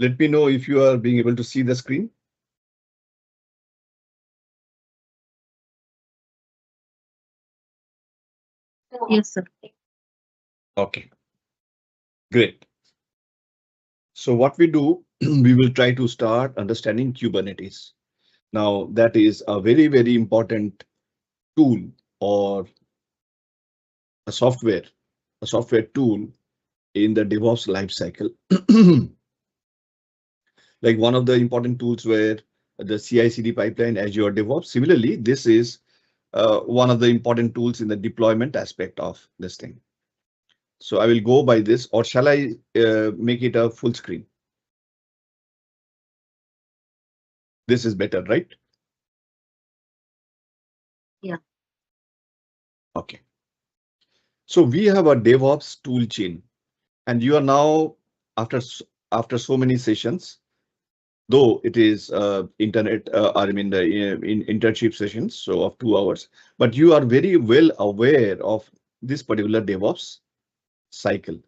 Let me know if you are being able to see the screen. Yes, sir. Okay, great. So what we do, we will try to start understanding Kubernetes. Now, that is a very, very important tool or a software tool in the DevOps lifecycle. Like one of the important tools where the CI/CD pipeline, Azure DevOps. Similarly, this is one of the important tools in the deployment aspect of this thing. So I will go by this, or shall I make it a full screen? This is better, right? Yeah. Okay. So we have a DevOps tool chain, and you are now after so many sessions, though it is internet, I mean the in internship sessions, so of 2 hours, but you are very well aware of this particular DevOps cycle,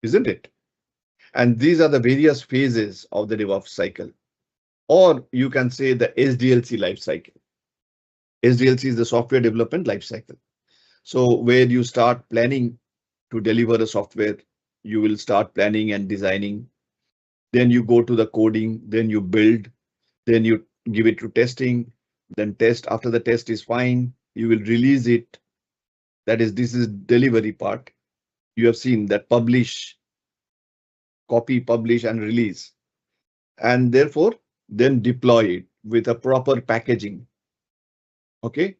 isn't it? And these are the various phases of the DevOps cycle, or you can say the SDLC life cycle. SDLC is the software development life cycle. So where you start planning to deliver a software, you will start planning and designing. Then you go to the coding, then you build, then you give it to testing, then test. After the test is fine, you will release it. That is, this is delivery part. You have seen that publish, copy, publish, and release. And therefore, then deploy it with a proper packaging. Okay,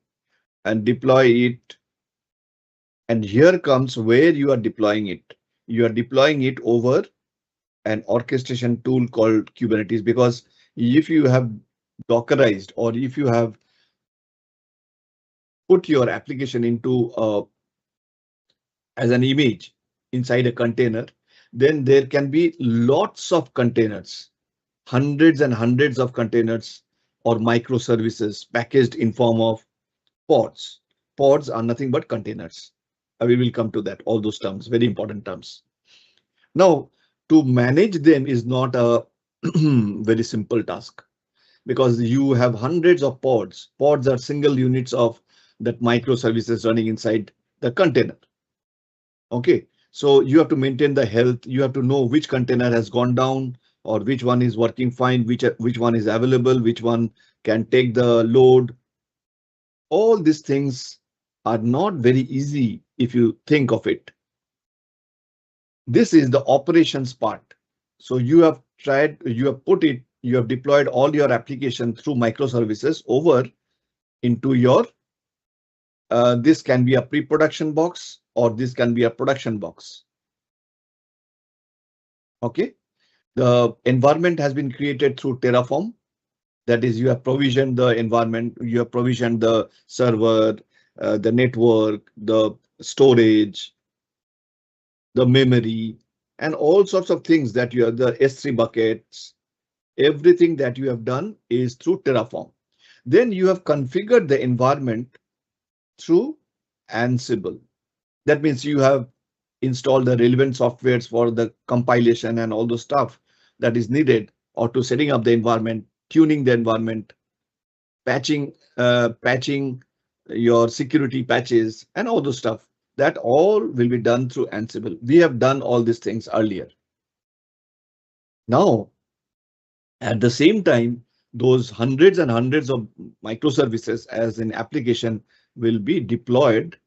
and deploy it. And here comes where you are deploying it. You are deploying it over an orchestration tool called Kubernetes, because if you have Dockerized, or if you have put your application into as an image inside a container, then there can be lots of containers, hundreds and hundreds of containers or microservices packaged in form of pods. Pods are nothing but containers. We will come to that, all those terms, very important terms. Now, to manage them is not a very simple task, because you have hundreds of pods. Pods are single units of that microservices running inside the container. Okay, so you have to maintain the health. You have to know which container has gone down, or which one is working fine, which one is available, which one can take the load. All these things are not very easy if you think of it. This is the operations part. So you have deployed all your application through microservices over into your, this can be a pre-production box, or this can be a production box. Okay, the environment has been created through Terraform. That is, you have provisioned the environment, you have provisioned the server, the network, the storage, the memory, and all sorts of things that you have, the S3 buckets. Everything that you have done is through Terraform. Then you have configured the environment through Ansible. That means you have installed the relevant softwares for the compilation and all the stuff that is needed, or to setting up the environment, tuning the environment, patching your security patches, and all those stuff. That all will be done through Ansible. We have done all these things earlier. Now, at the same time, those hundreds and hundreds of microservices as an application will be deployed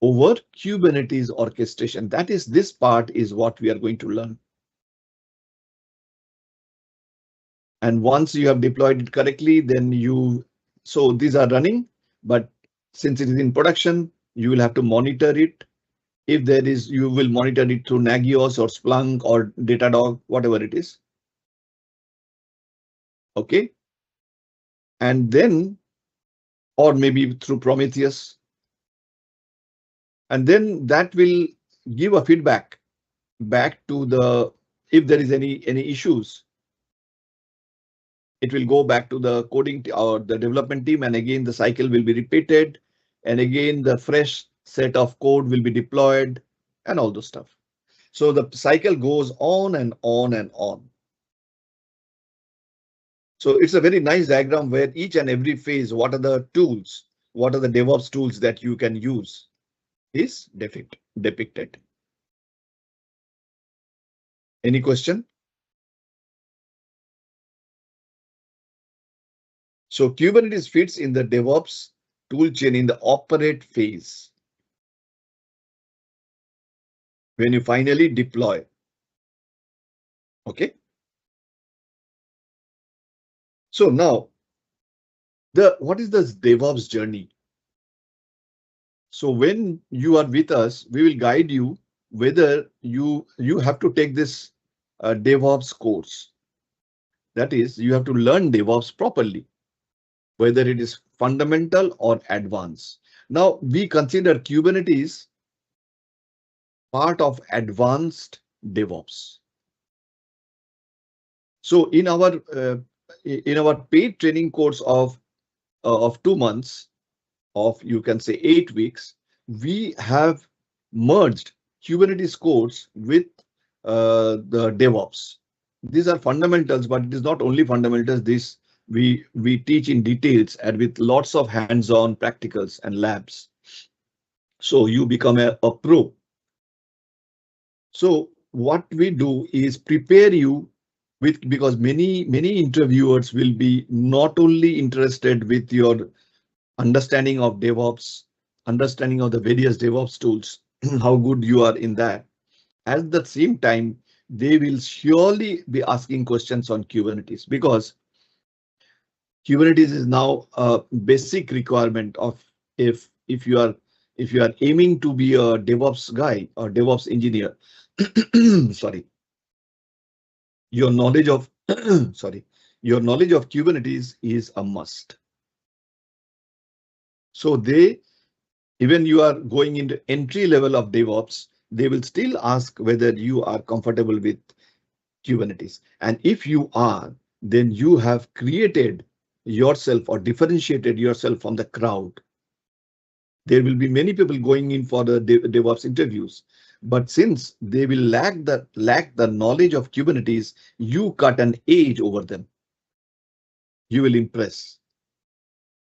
over Kubernetes orchestration. That is, this part is what we are going to learn. And once you have deployed it correctly, then so these are running, but since it is in production, you will have to monitor it. If there is, you will monitor it through Nagios or Splunk or Datadog, whatever it is. Okay. And then, or maybe through Prometheus. And then that will give a feedback back to the, if there is any issues, it will go back to the coding or the development team, and again the cycle will be repeated, and again the fresh set of code will be deployed, and all those stuff. So the cycle goes on and on and on. So it's a very nice diagram where each and every phase, what are the tools, what are the DevOps tools that you can use is depicted. Any question? So Kubernetes fits in the DevOps toolchain in the operate phase. When you finally deploy. Okay. So now what is the DevOps journey? So when you are with us, we will guide you whether you have to take this DevOps course. That is, you have to learn DevOps properly, whether it is fundamental or advanced. Now we consider Kubernetes part of advanced DevOps. So in our paid training course of 2 months, of you can say 8 weeks, we have merged Kubernetes course with the DevOps. These are fundamentals, but it is not only fundamentals. This we teach in details and with lots of hands-on practicals and labs. So you become a pro. So what we do is prepare you with, because many interviewers will be not only interested with your understanding of DevOps, understanding of the various DevOps tools, how good you are in that. At the same time, they will surely be asking questions on Kubernetes, because Kubernetes is now a basic requirement of if you are aiming to be a DevOps guy or DevOps engineer. Sorry, your knowledge of your knowledge of Kubernetes is a must. So even you are going into entry level of DevOps, they will still ask whether you are comfortable with Kubernetes. And if you are, then you have created yourself or differentiated yourself from the crowd. There will be many people going in for the DevOps interviews, but since they will lack the knowledge of Kubernetes, you cut an edge over them. You will impress.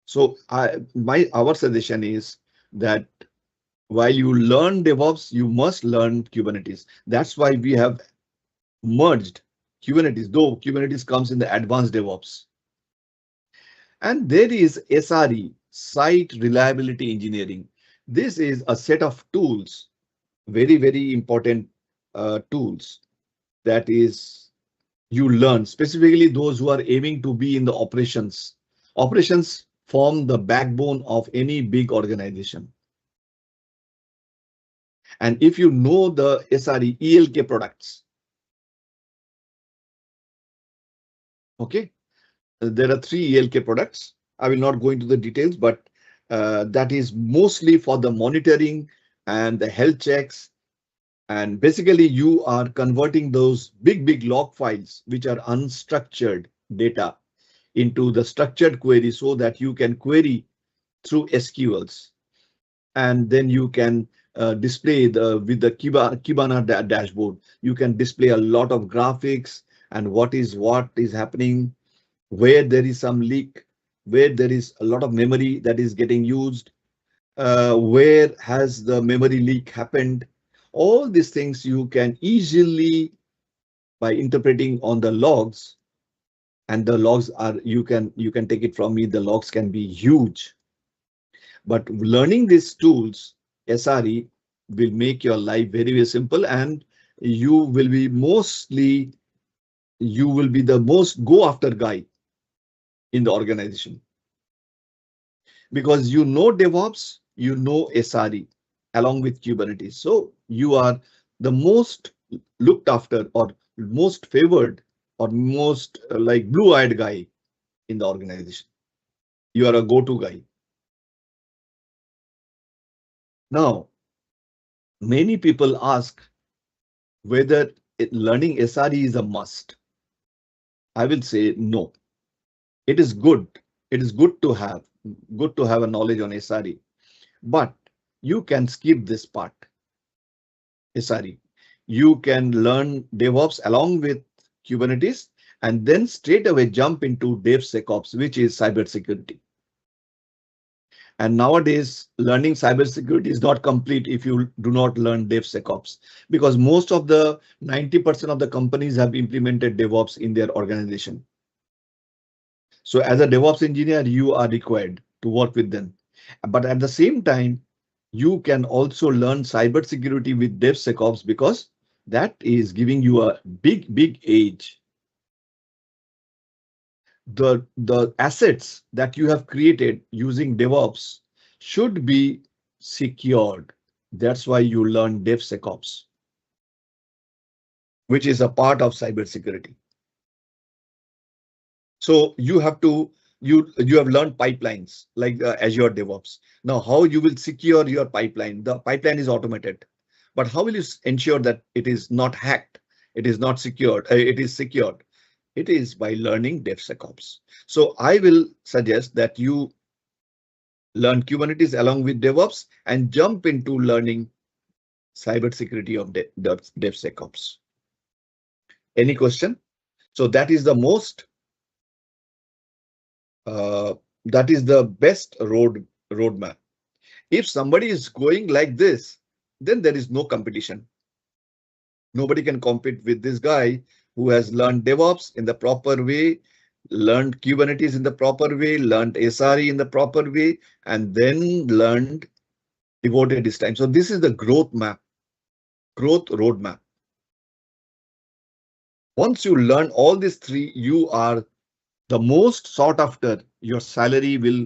So our suggestion is that while you learn DevOps, you must learn Kubernetes. That's why we have merged Kubernetes, though Kubernetes comes in the advanced DevOps. And there is SRE, Site Reliability Engineering. This is a set of tools, very important tools that is you learn, specifically those who are aiming to be in the operations. Operations form the backbone of any big organization. And if you know the SRE ELK products, okay, there are 3 ELK products. I will not go into the details, but that is mostly for the monitoring and the health checks. And basically you are converting those big log files, which are unstructured data, into the structured query so that you can query through SQLs. And then you can display with the Kibana dashboard, you can display a lot of graphics and what is happening, where there is some leak, where there is a lot of memory that is getting used, where has the memory leak happened. All these things you can easily, by interpreting on the logs, and the logs are, you can take it from me, the logs can be huge. But learning these tools, SRE, will make your life very simple, and you will be the most go after guy in the organization, because you know DevOps, you know SRE along with Kubernetes. So you are the most looked after or most favored or most like blue-eyed guy in the organization. You are a go-to guy. Now, many people ask whether learning SRE is a must. I will say no. It is good. It is good to have a knowledge on SRE, but you can skip this part. SRE. you can learn DevOps along with Kubernetes and then straight away jump into DevSecOps, which is cybersecurity. And nowadays, learning cybersecurity is not complete if you do not learn DevSecOps, because most of the 90% of the companies have implemented DevOps in their organization. So as a DevOps engineer, you are required to work with them. But at the same time, you can also learn cybersecurity with DevSecOps because that is giving you a big edge. The assets that you have created using DevOps should be secured. That's why you learn DevSecOps, which is a part of cybersecurity. So you have to you have learned pipelines like Azure DevOps. Now, how you will secure your pipeline? The pipeline is automated, but how will you ensure that it is not hacked? It is not secured. It is secured. It is by learning DevSecOps. So I will suggest that you learn Kubernetes along with DevOps and jump into learning cybersecurity of DevSecOps. Any question? So that is the most that is the best roadmap. If somebody is going like this, then there is no competition. Nobody can compete with this guy who has learned DevOps in the proper way, learned Kubernetes in the proper way, learned SRE in the proper way, and then learned, devoted his time. So this is the growth roadmap. Once you learn all these three, you are the most sought after. Your salary will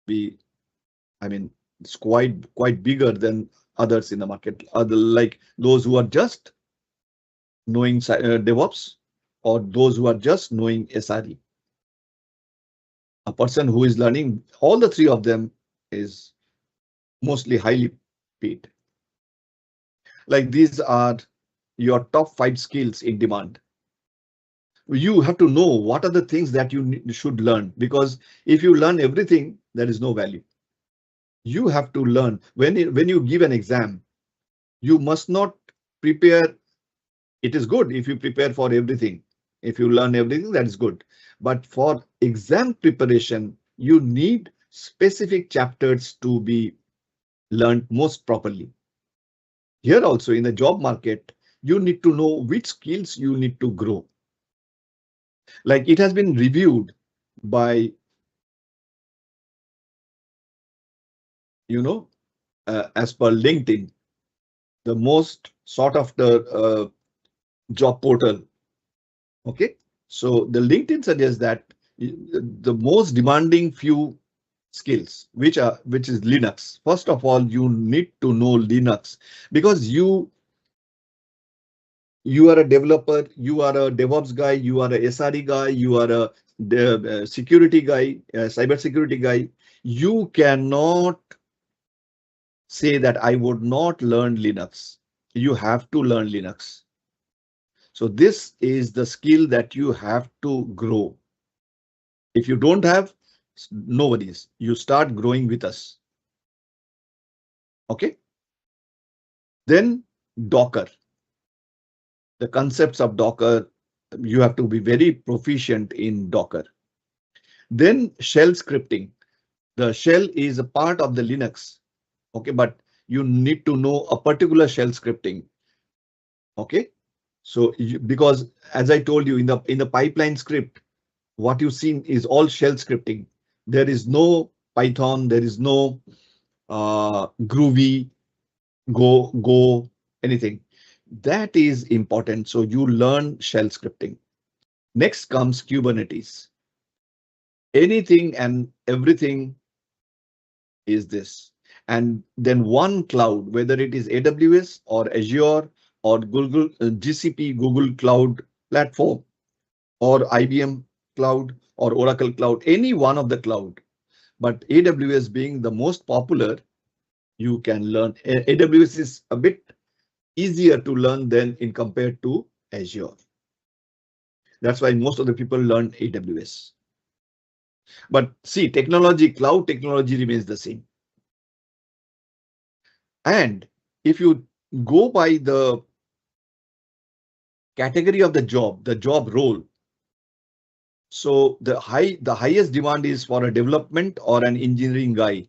be, I mean, it's quite bigger than others in the market, like those who are just knowing DevOps or those who are just knowing SRE. A person who is learning all the three of them is mostly highly paid. Like these are your top 5 skills in demand. You have to know what are the things that you should learn, because if you learn everything, there is no value. You have to learn. When you give an exam, you must not prepare. It is good if you prepare for everything. If you learn everything, that is good. But for exam preparation, you need specific chapters to be learned most properly. Here also in the job market, you need to know which skills you need to grow. Like it has been reviewed by, as per LinkedIn, the most sought after job portal. Okay, so the LinkedIn suggests that the most demanding few skills, which is Linux. First of all, you need to know Linux, because you are a developer, you are a DevOps guy, you are a SRE guy, you are a security guy, a cybersecurity guy. You cannot say that I would not learn Linux. You have to learn Linux. So this is the skill that you have to grow. If you don't have, nobody's. You start growing with us. Okay. Then Docker. The concepts of Docker, you have to be very proficient in Docker. Then shell scripting. The shell is a part of the Linux. Okay, but you need to know a particular shell scripting. Okay, so because as I told you in the pipeline script, what you've seen is all shell scripting. There is no Python, there is no Groovy, Go, anything. That is important. So you learn shell scripting. Next comes Kubernetes. Anything and everything is this. And then one cloud, whether it is AWS or Azure or Google GCP, Google Cloud Platform, or IBM Cloud or Oracle Cloud, any one of the cloud. But AWS being the most popular, you can learn. AWS is a bit easier to learn than in compared to Azure. That's why most of the people learn AWS. But see, cloud technology remains the same. And if you go by the category of the job role. So the highest demand is for a development or an engineering guy,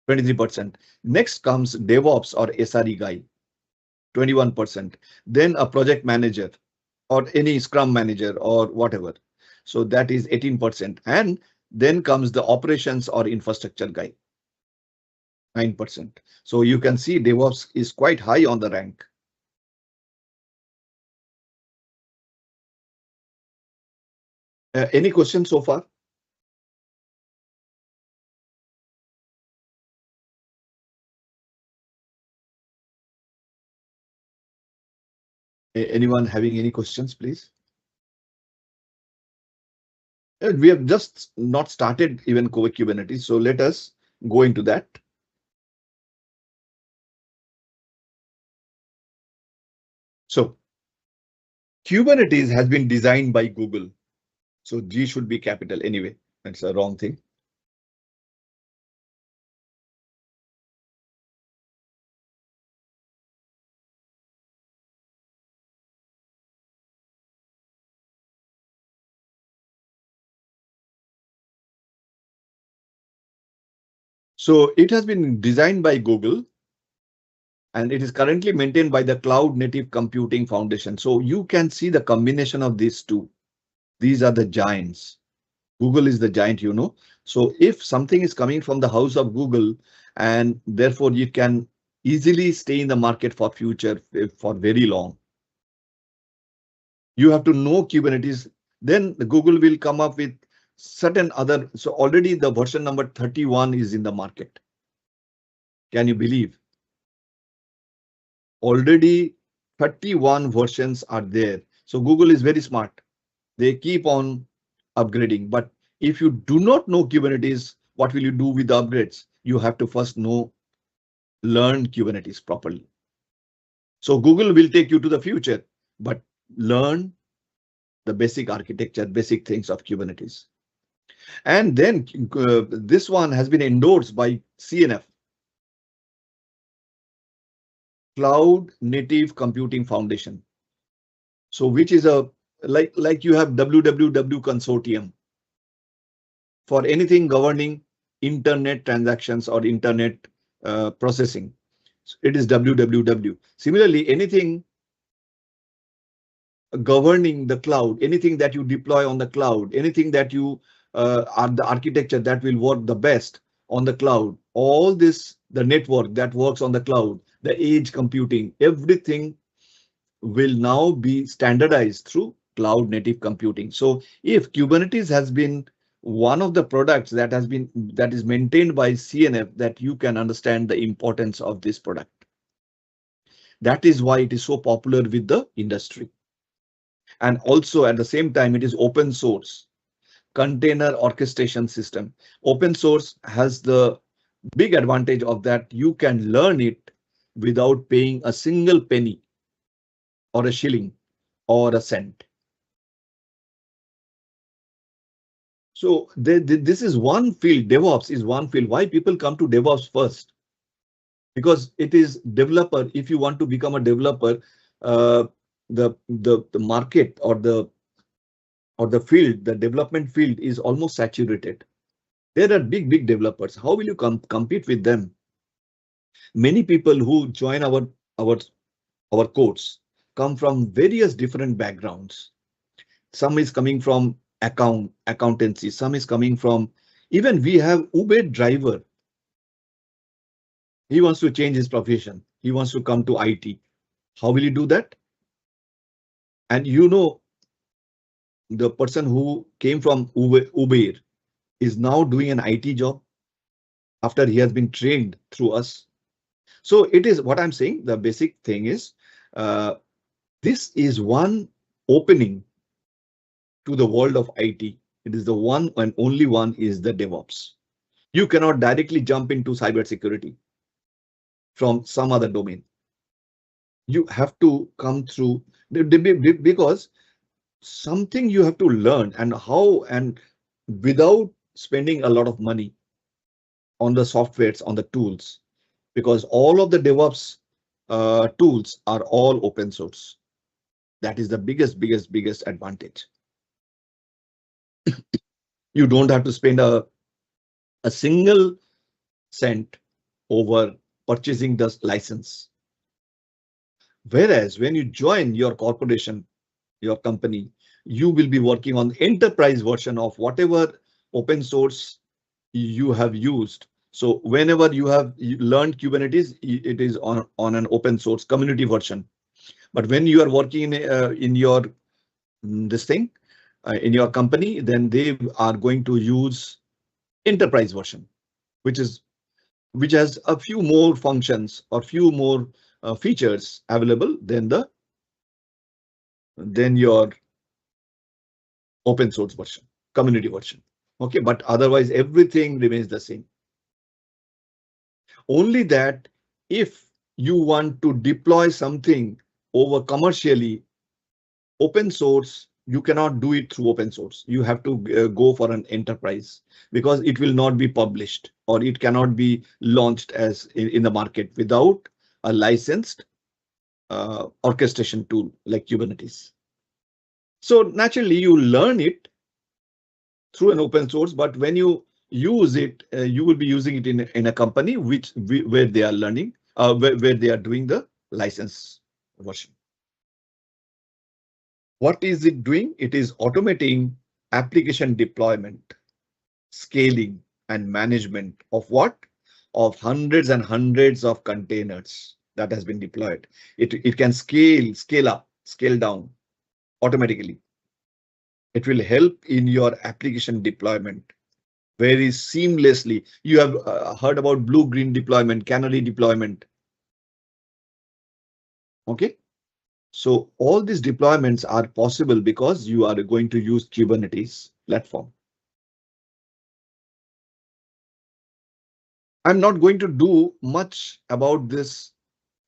23%. Next comes DevOps or SRE guy, 21%. Then a project manager or any Scrum manager or whatever. So that is 18%. And then comes the operations or infrastructure guy, 9%. So you can see DevOps is quite high on the rank. Any questions so far? Anyone having any questions, please? We have just not started even Kubernetes, so let us go into that. So Kubernetes has been designed by Google. So G should be capital anyway. That's a wrong thing. So it has been designed by Google, and it is currently maintained by the Cloud Native Computing Foundation. So you can see the combination of these two. These are the giants. Google is the giant, you know. So if something is coming from the house of Google, and therefore you can easily stay in the market for future for very long. You have to know Kubernetes, then Google will come up with certain other. So already the version number 31 is in the market. Can you believe? Already 31 versions are there. So Google is very smart. They keep on upgrading. But if you do not know Kubernetes, what will you do with the upgrades? You have to first learn Kubernetes properly. So Google will take you to the future, but learn the basic architecture, basic things of Kubernetes. And then this one has been endorsed by CNF, Cloud Native Computing Foundation. So which is a like you have WWW consortium for anything governing internet transactions or internet processing. So it is WWW. Similarly, anything governing the cloud, anything that you deploy on the cloud, anything that you are the architecture that will work the best on the cloud, all this, the network that works on the cloud, the edge computing, everything will now be standardized through cloud native computing. So if Kubernetes has been one of the products that is maintained by CNF, that you can understand the importance of this product. That is why it is so popular with the industry. And also at the same time, it is open source, container orchestration system. Open source has the big advantage of that you can learn it without paying a single penny or a shilling or a cent. So this is one field. DevOps is one field. Why people come to DevOps first? Because it is developer. If you want to become a developer, the market or the field, the development field is almost saturated. There are big developers. How will you compete with them? Many people who join our course come from various different backgrounds. Some is coming from accountancy. Some is coming from, even we have Uber driver. He wants to change his profession. He wants to come to IT. How will he do that? And you know, the person who came from Uber is now doing an IT job after he has been trained through us. So it is what I'm saying. The basic thing is this is one opening to the world of IT. It is the one and only one is the DevOps. You cannot directly jump into cybersecurity from some other domain. You have to come through because something you have to learn, and how, and without spending a lot of money on the softwares, on the tools, because all of the DevOps tools are all open source. That is the biggest advantage. You don't have to spend a single cent over purchasing the license. Whereas when you join your corporation, your company, you will be working on enterprise version of whatever open source you have used. So whenever you have learned Kubernetes, it is on an open source community version. But when you are working in your this thing in your company, then they are going to use enterprise version, which has a few more functions or few more features available than your open source version, community version. Okay, but otherwise everything remains the same. Only that if you want to deploy something over commercially open source, you cannot do it through open source. You have to go for an enterprise because it will not be published or it cannot be launched as in the market without a licensed orchestration tool like Kubernetes. So naturally you learn it through an open source, but when you use it, you will be using it in a company where they are learning, where they are doing the license version. What is it doing? It is automating application deployment, scaling, and management of what? Of hundreds and hundreds of containers that has been deployed. It can scale up, scale down automatically. It will help in your application deployment very seamlessly. You have heard about blue-green deployment, canary deployment. Okay. So all these deployments are possible because you are going to use Kubernetes platform. I'm not going to do much about this.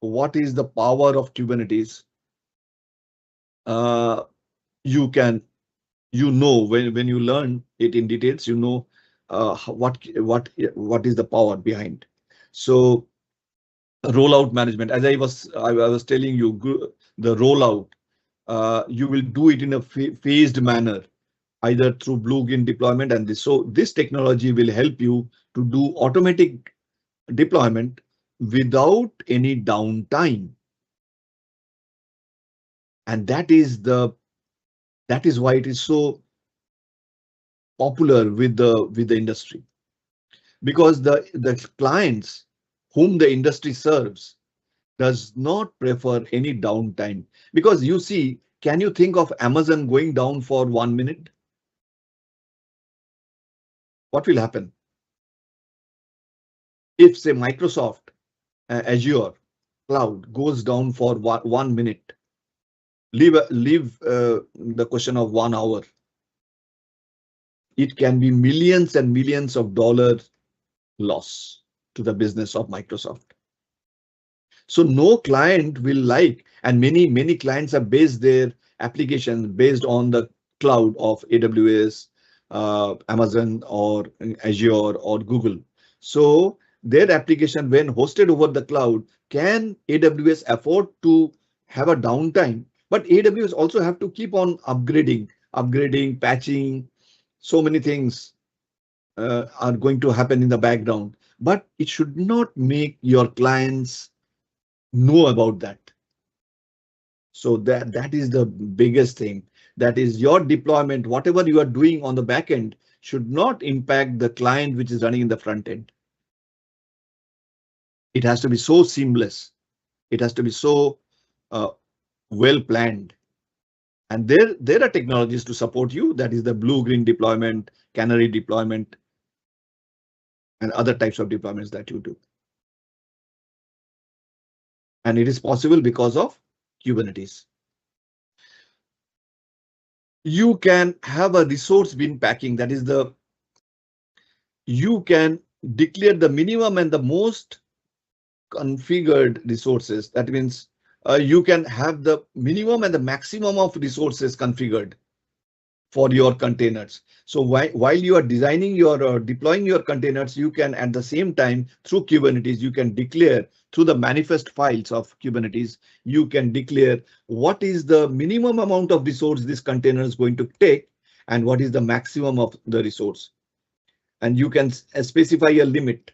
What is the power of Kubernetes? When you learn it in details, you know what is the power behind. So rollout management, as I was telling you, the rollout, you will do it in a phased manner, either through blue-green deployment and this. So this technology will help you to do automatic deployment without any downtime. And that is why it is so popular with the industry, because the clients whom the industry serves does not prefer any downtime. Because you see, can you think of Amazon going down for 1 minute? What will happen if, say, Microsoft Azure Cloud goes down for 1 minute? Leave the question of 1 hour. It can be millions and millions of dollars loss to the business of Microsoft. So no client will like, and many clients have based their applications based on the cloud of AWS, Amazon, or Azure, or Google. So their application, when hosted over the cloud, can AWS afford to have a downtime? But AWS also have to keep on upgrading, patching. So many things are going to happen in the background, but it should not make your clients know about that. So that is the biggest thing. That is, your deployment, whatever you are doing on the back end, should not impact the client which is running in the front end. It has to be so seamless. It has to be so well planned. And there are technologies to support you. That is the blue-green deployment, canary deployment, and other types of deployments that you do. And it is possible because of Kubernetes. You can have a resource bin packing. That is you can declare the minimum and the most configured resources. That means you can have the minimum and the maximum of resources configured for your containers. So while you are designing your deploying your containers, you can at the same time through Kubernetes, you can declare through the manifest files of Kubernetes, you can declare what is the minimum amount of resource this container is going to take and what is the maximum of the resource. And you can specify a limit.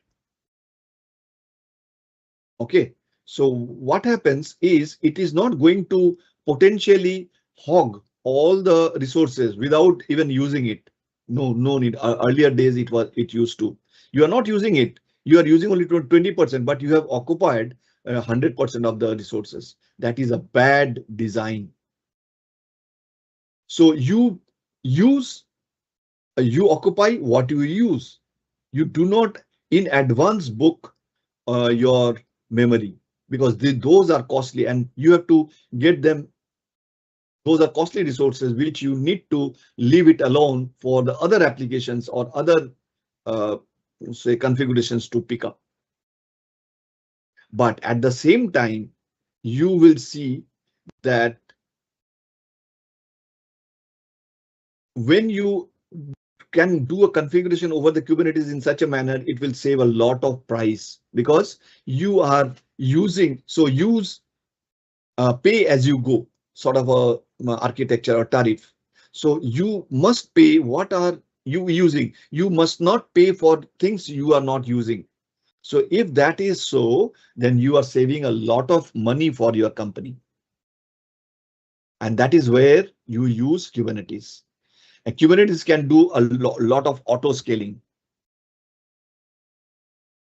Okay, so what happens is it is not going to potentially hog all the resources without even using it. No need. Earlier days it used to. You are not using it. You are using only 20%, but you have occupied 100% of the resources. That is a bad design. So you occupy what you use. You do not in advance book your memory because those are costly and you have to get them. Those are costly resources which you need to leave it alone for the other applications or other uh, say configurations to pick up. But at the same time, you will see that when you can do a configuration over the Kubernetes in such a manner, it will save a lot of price because you are using, so use pay as you go sort of a architecture or tariff. So you must pay what are you using. You must not pay for things you are not using. So if that is so, then you are saving a lot of money for your company. And that is where you use Kubernetes. And Kubernetes can do a lot of auto scaling.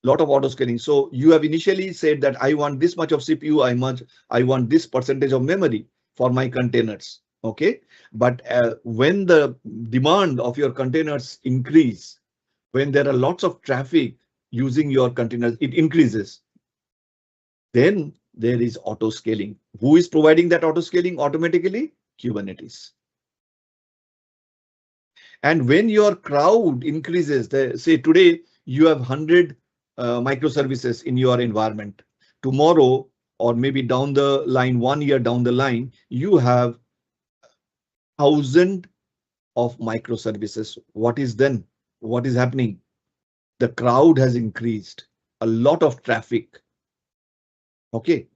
So you have initially said that I want this much of CPU, I want this percentage of memory for my containers. Okay, but when the demand of your containers increase, when there are lots of traffic using your containers, it increases. Then there is auto scaling. Who is providing that auto scaling automatically? Kubernetes. And when your crowd increases, say today you have 100 microservices in your environment. Tomorrow, or maybe down the line, 1 year down the line, you have 1,000 of microservices. What is then? What is happening? The crowd has increased, a lot of traffic. Okay,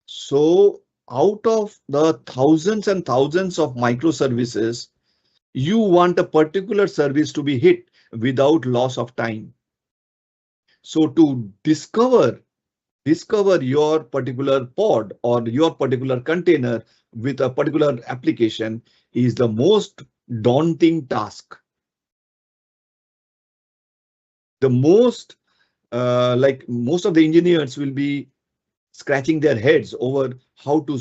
so out of the thousands and thousands of microservices, you want a particular service to be hit without loss of time. So to discover your particular pod or your particular container with a particular application is the most daunting task. The most like most of the engineers will be scratching their heads over how to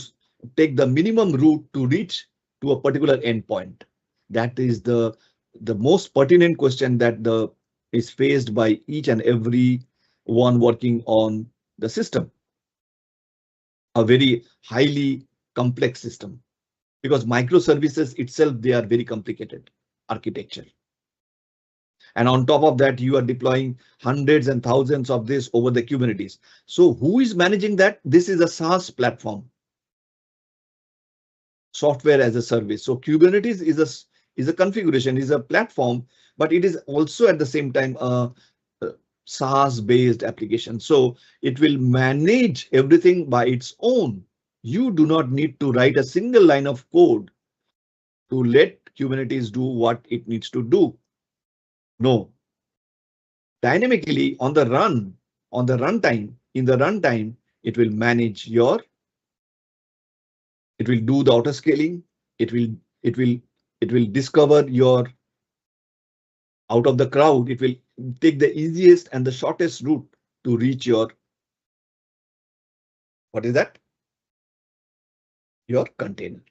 take the minimum route to reach to a particular endpoint. That is the most pertinent question that is faced by each and every one working on the system, a very highly complex system, because microservices itself, they are very complicated architecture. And on top of that, you are deploying hundreds and thousands of this over the Kubernetes. So who is managing that? This is a SaaS platform, software as a service. So Kubernetes is a configuration, is a platform, but it is also at the same time a SaaS based application. So it will manage everything by its own. You do not need to write a single line of code to let Kubernetes do what it needs to do. No. Dynamically on the runtime, in the runtime, it will manage it will do the auto scaling. It will discover your out of the crowd. It will take the easiest and the shortest route to reach your, what is that? Your container.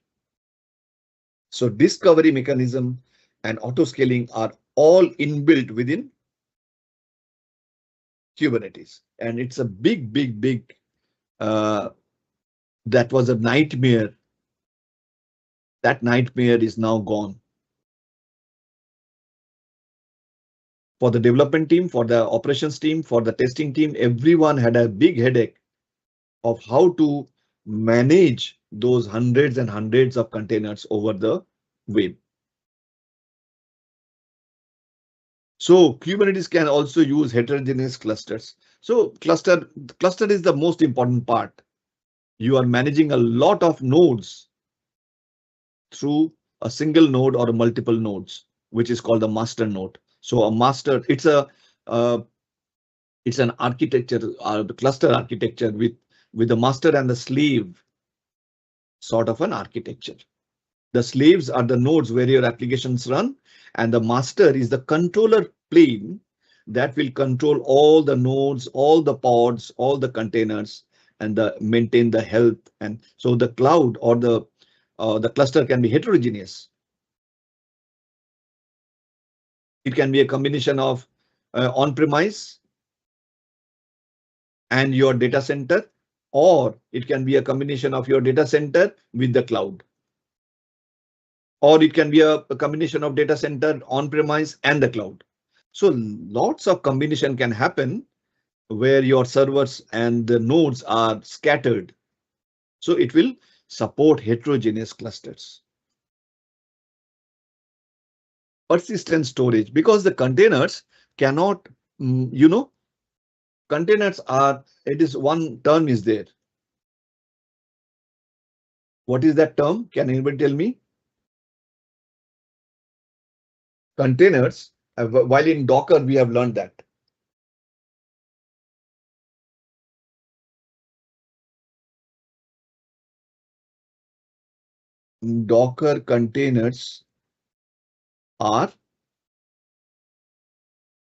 So discovery mechanism and auto scaling are all inbuilt within Kubernetes. And it's a big, that was a nightmare. That nightmare is now gone. For the development team, for the operations team, for the testing team, everyone had a big headache of how to manage those hundreds and hundreds of containers over the web. So Kubernetes can also use heterogeneous clusters. So cluster is the most important part. You are managing a lot of nodes through a single node or multiple nodes, which is called the master node. So a master, uh, it's an architecture, cluster architecture with the master and the slave sort of an architecture. The slaves are the nodes where your applications run, and the master is the controller plane that will control all the nodes, all the pods, all the containers, and maintain the health. And so the cloud or the cluster can be heterogeneous. It can be a combination of on-premise and your data center, or it can be a combination of your data center with the cloud, or it can be a combination of data center, on-premise, and the cloud. So lots of combination can happen where your servers and the nodes are scattered. So it will support heterogeneous clusters. Persistent storage, because the containers cannot, containers are, it is one term is there. What is that term? Can anybody tell me? Containers, while in Docker, we have learned that. Docker containers are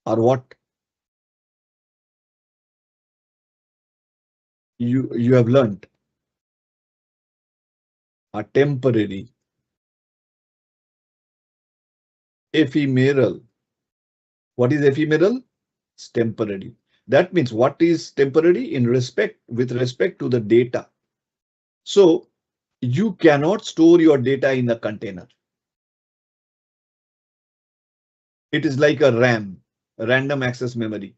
what you have learned, are temporary, ephemeral. What is ephemeral? It's temporary. That means what is temporary with respect to the data. So you cannot store your data in a container. It is like a RAM, random access memory.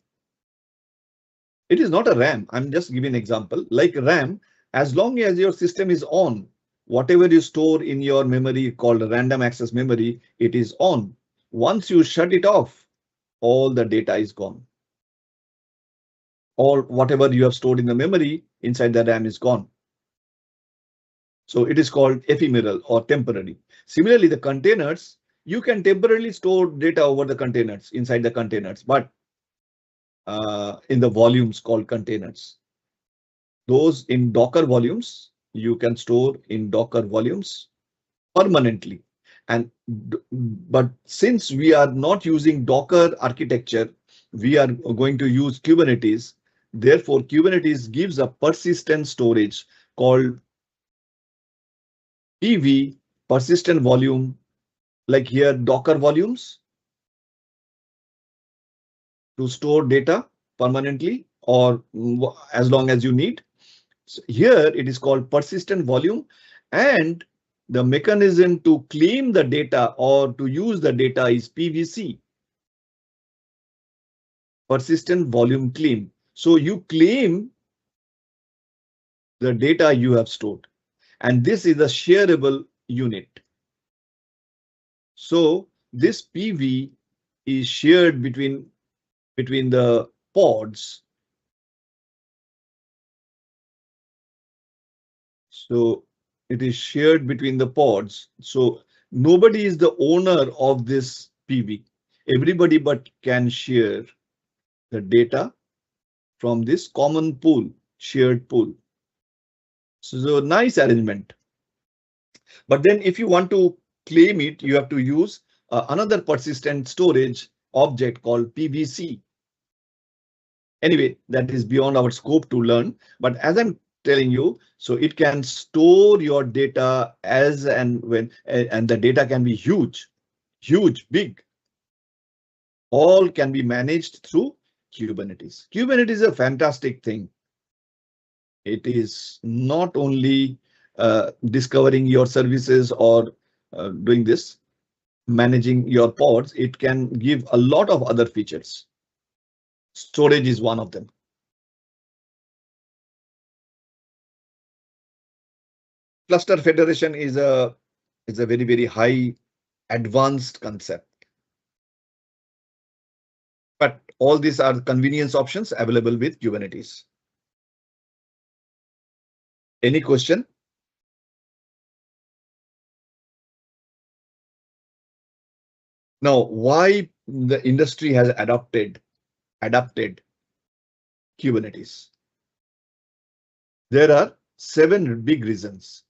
It is not a RAM. I'm just giving an example. Like RAM, as long as your system is on, whatever you store in your memory called random access memory, it is on. Once you shut it off, all the data is gone. All whatever you have stored in the memory inside the RAM is gone. So it is called ephemeral or temporary. Similarly, the containers, you can temporarily store data over the containers, inside the containers, but in the volumes called containers. Those in Docker volumes, you can store in Docker volumes permanently. But since we are not using Docker architecture, we are going to use Kubernetes. Therefore, Kubernetes gives a persistent storage called PV, persistent volume, like here Docker volumes, to store data permanently or as long as you need. So here it is called persistent volume, and the mechanism to claim the data or to use the data is PVC, persistent volume claim. So you claim the data you have stored, and this is a shareable unit. So this PV is shared between the pods. So it is shared between the pods. So nobody is the owner of this PV. Everybody but can share the data from this common pool, shared pool. So nice arrangement. But then if you want to claim it, you have to use another persistent storage object called PVC. Anyway, that is beyond our scope to learn. But as I'm telling you, so it can store your data as and when, and the data can be huge, big. All can be managed through Kubernetes. Kubernetes is a fantastic thing. It is not only discovering your services or doing this, managing your pods, it can give a lot of other features. Storage is one of them. Cluster federation is a very, very high advanced concept. all these are convenience options available with Kubernetes. Any question? Now, why the industry has adopted Kubernetes? There are 7 big reasons.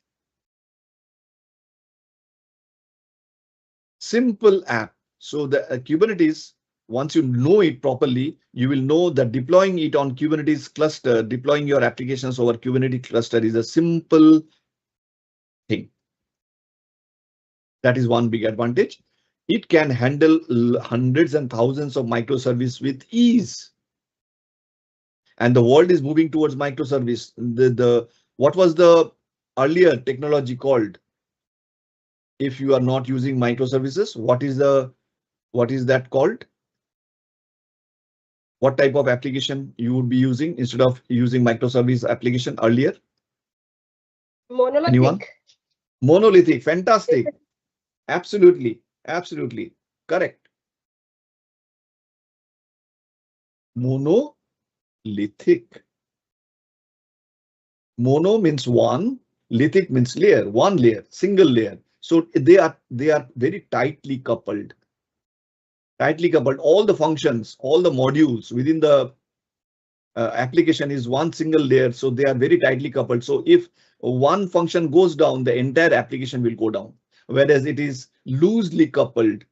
Simple app. So the Kubernetes, once you know it properly, you will know that deploying it on Kubernetes cluster, deploying your applications over Kubernetes cluster is a simple thing. That is one big advantage. It can handle hundreds and thousands of microservices with ease. And the world is moving towards microservice. What was the earlier technology called? If you are not using microservices, what is that called? What type of application you would be using instead of using microservice application earlier? Monolithic. Anyone? Monolithic. Fantastic. Absolutely. Absolutely. Correct. Monolithic. Mono means one, lithic means layer, one layer, single layer. So they are very tightly coupled. All the functions, all the modules within the application is one single layer. So they are very tightly coupled. So if one function goes down, the entire application will go down. Whereas it is loosely coupled,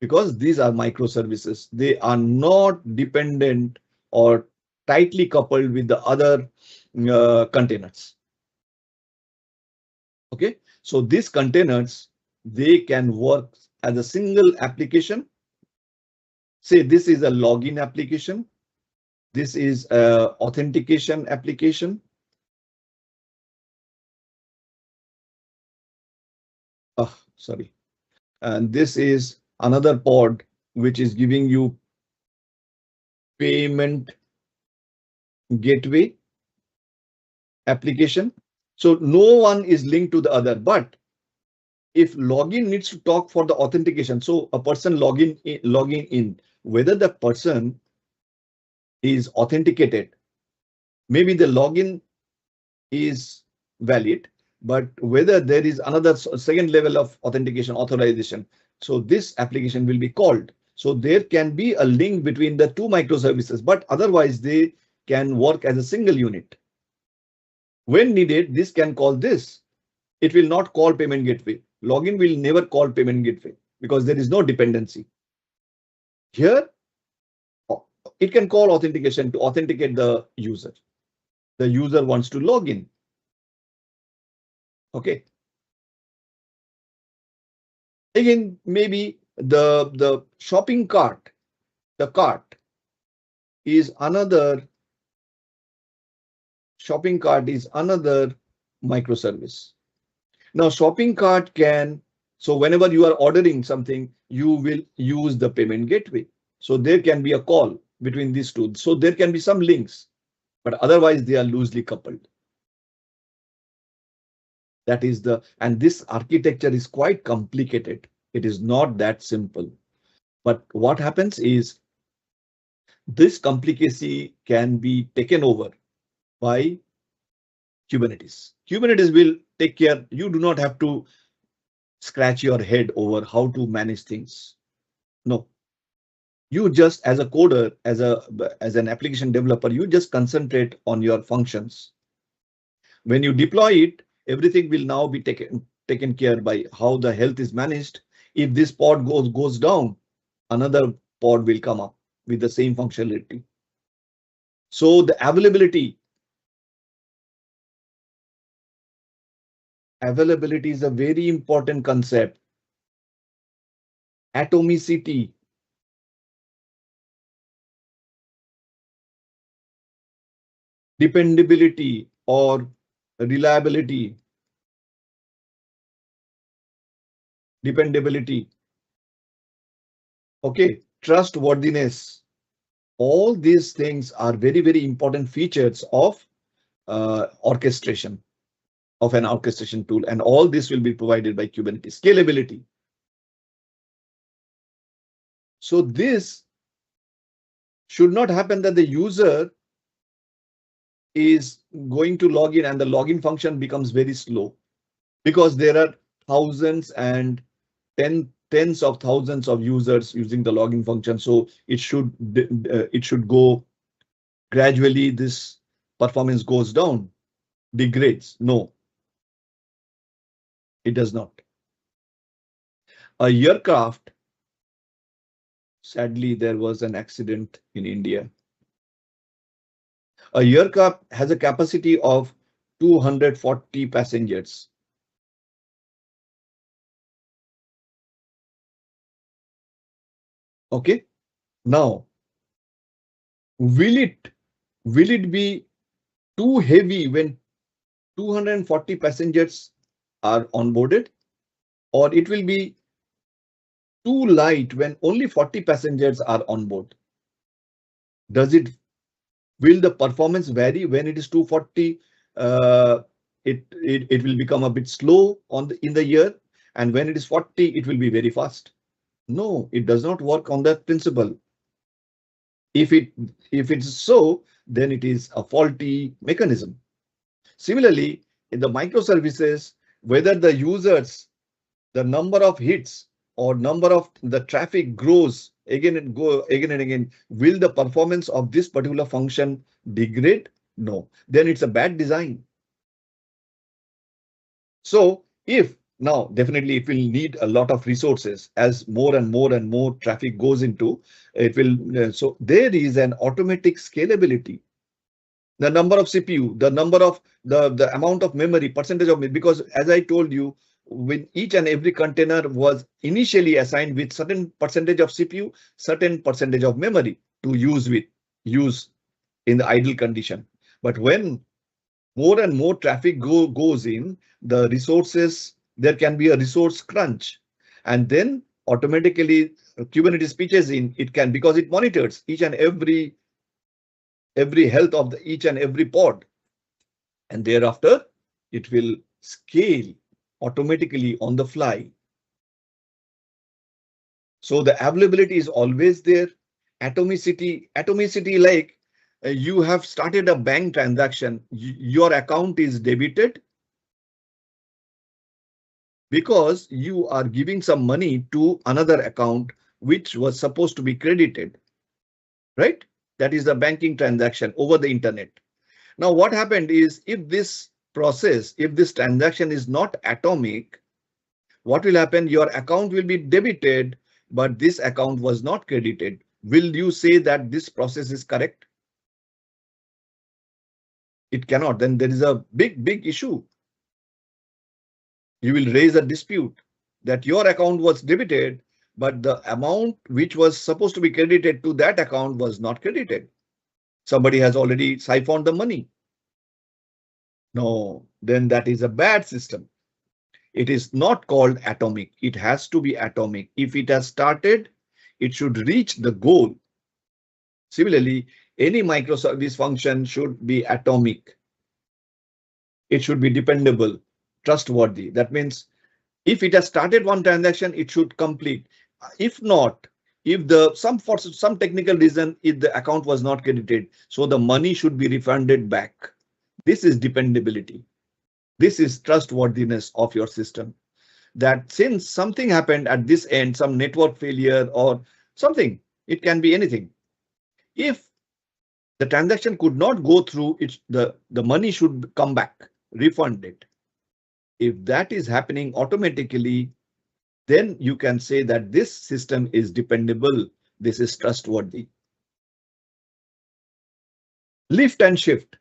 because these are microservices. They are not dependent or tightly coupled with the other containers. Okay, so these containers, they can work as a single application. Say this is a login application. This is a authentication application. Oh, sorry. And this is another pod which is giving you payment gateway application. So no one is linked to the other, but if login needs to talk for the authentication, so a person logging in, whether the person is authenticated, maybe the login is valid, but whether there is another second level of authentication authorization, so this application will be called. So there can be a link between the two microservices, but otherwise they can work as a single unit. When needed, this can call this. It will not call payment gateway. Login will never call payment gateway because there is no dependency. Here, it can call authentication to authenticate the user. The user wants to log in. Okay. Again, maybe the shopping cart, the cart is another microservice. Now, shopping cart can, so whenever you are ordering something, you will use the payment gateway. So there can be a call between these two. So there can be some links, but otherwise they are loosely coupled. That is and this architecture is quite complicated. It is not that simple. But what happens is this complicacy can be taken over by Kubernetes. Kubernetes will take care. You do not have to scratch your head over how to manage things. No. You just, as a coder, as an application developer, you just concentrate on your functions. When you deploy it, everything will now be taken care by how the health is managed. If this pod goes down, another pod will come up with the same functionality. So the availability is a very important concept. Atomicity. Dependability or reliability. Dependability. Okay, trustworthiness. All these things are very, very important features of orchestration, of an orchestration tool, and all this will be provided by Kubernetes. Scalability. So this should not happen that the user is going to log in and the login function becomes very slow, because there are thousands and tens of thousands of users using the login function. So it should go gradually. This performance goes down, degrades. No, it does not. A aircraft, sadly, there was an accident in India. A aircraft has a capacity of 240 passengers. Okay, now will it be too heavy when 240 passengers are onboarded, or it will be too light when only 40 passengers are on board? Will the performance vary when it is 240? It will become a bit slow in the year, and when it is 40, it will be very fast. No, it does not work on that principle. If it's so, then it is a faulty mechanism. Similarly, in the microservices, whether the users, the number of hits or number of the traffic grows again and again, will the performance of this particular function degrade? No, then it's a bad design. So if now definitely it will need a lot of resources as more and more traffic goes into it will. So there is an automatic scalability. The number of CPU, the number of the amount of memory, percentage of memory, because as I told you, when each and every container was initially assigned with certain percentage of CPU, certain percentage of memory to use in the idle condition. But when more and more traffic goes in, the resources, there can be a resource crunch, and then automatically Kubernetes pitches in. It can, because it monitors each and every health of each and every pod, and thereafter it will scale automatically on the fly. So the availability is always there. Atomicity, like you have started a bank transaction, your account is debited because you are giving some money to another account which was supposed to be credited, right? That is a banking transaction over the internet. Now, what happened is, if this transaction is not atomic, what will happen? Your account will be debited, but this account was not credited. Will you say that this process is correct? It cannot. Then there is a big issue. You will raise a dispute that your account was debited, but the amount which was supposed to be credited to that account was not credited. Somebody has already siphoned the money. No, then that is a bad system. It is not called atomic. It has to be atomic. If it has started, it should reach the goal. Similarly, any microservice function should be atomic. It should be dependable, trustworthy. That means if it has started one transaction, it should complete. If not, if for some technical reason, if the account was not credited, so the money should be refunded back. This is dependability. This is trustworthiness of your system. That since something happened at this end, some network failure or something, it can be anything. If the transaction could not go through, the money should come back, refunded. If that is happening automatically, then you can say that this system is dependable. This is trustworthy. Lift and shift.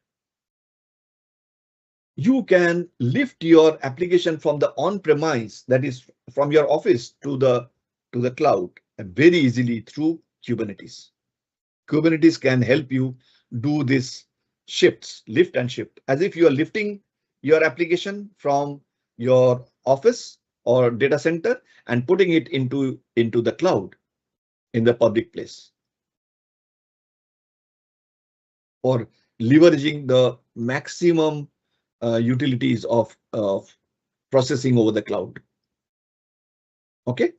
You can lift your application from the on-premise, that is from your office to the cloud, very easily through Kubernetes. Kubernetes can help you do this shifts, lift and shift, as if you are lifting your application from your office or data center and putting it into the cloud in the public place, or leveraging the maximum utilities of processing over the cloud. Okay.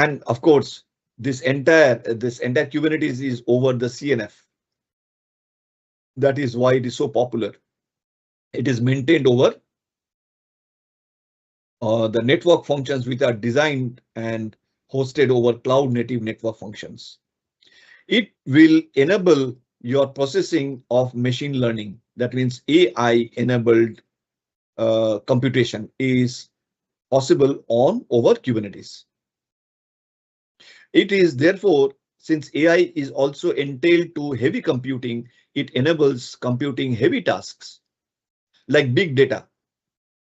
And of course, this entire Kubernetes is over the CNF. That is why it is so popular. It is maintained over the network functions which are designed and hosted over cloud native network functions. It will enable your processing of machine learning. That means AI enabled computation is possible on over Kubernetes. It is therefore, since AI is also entailed to heavy computing, it enables computing heavy tasks like big data,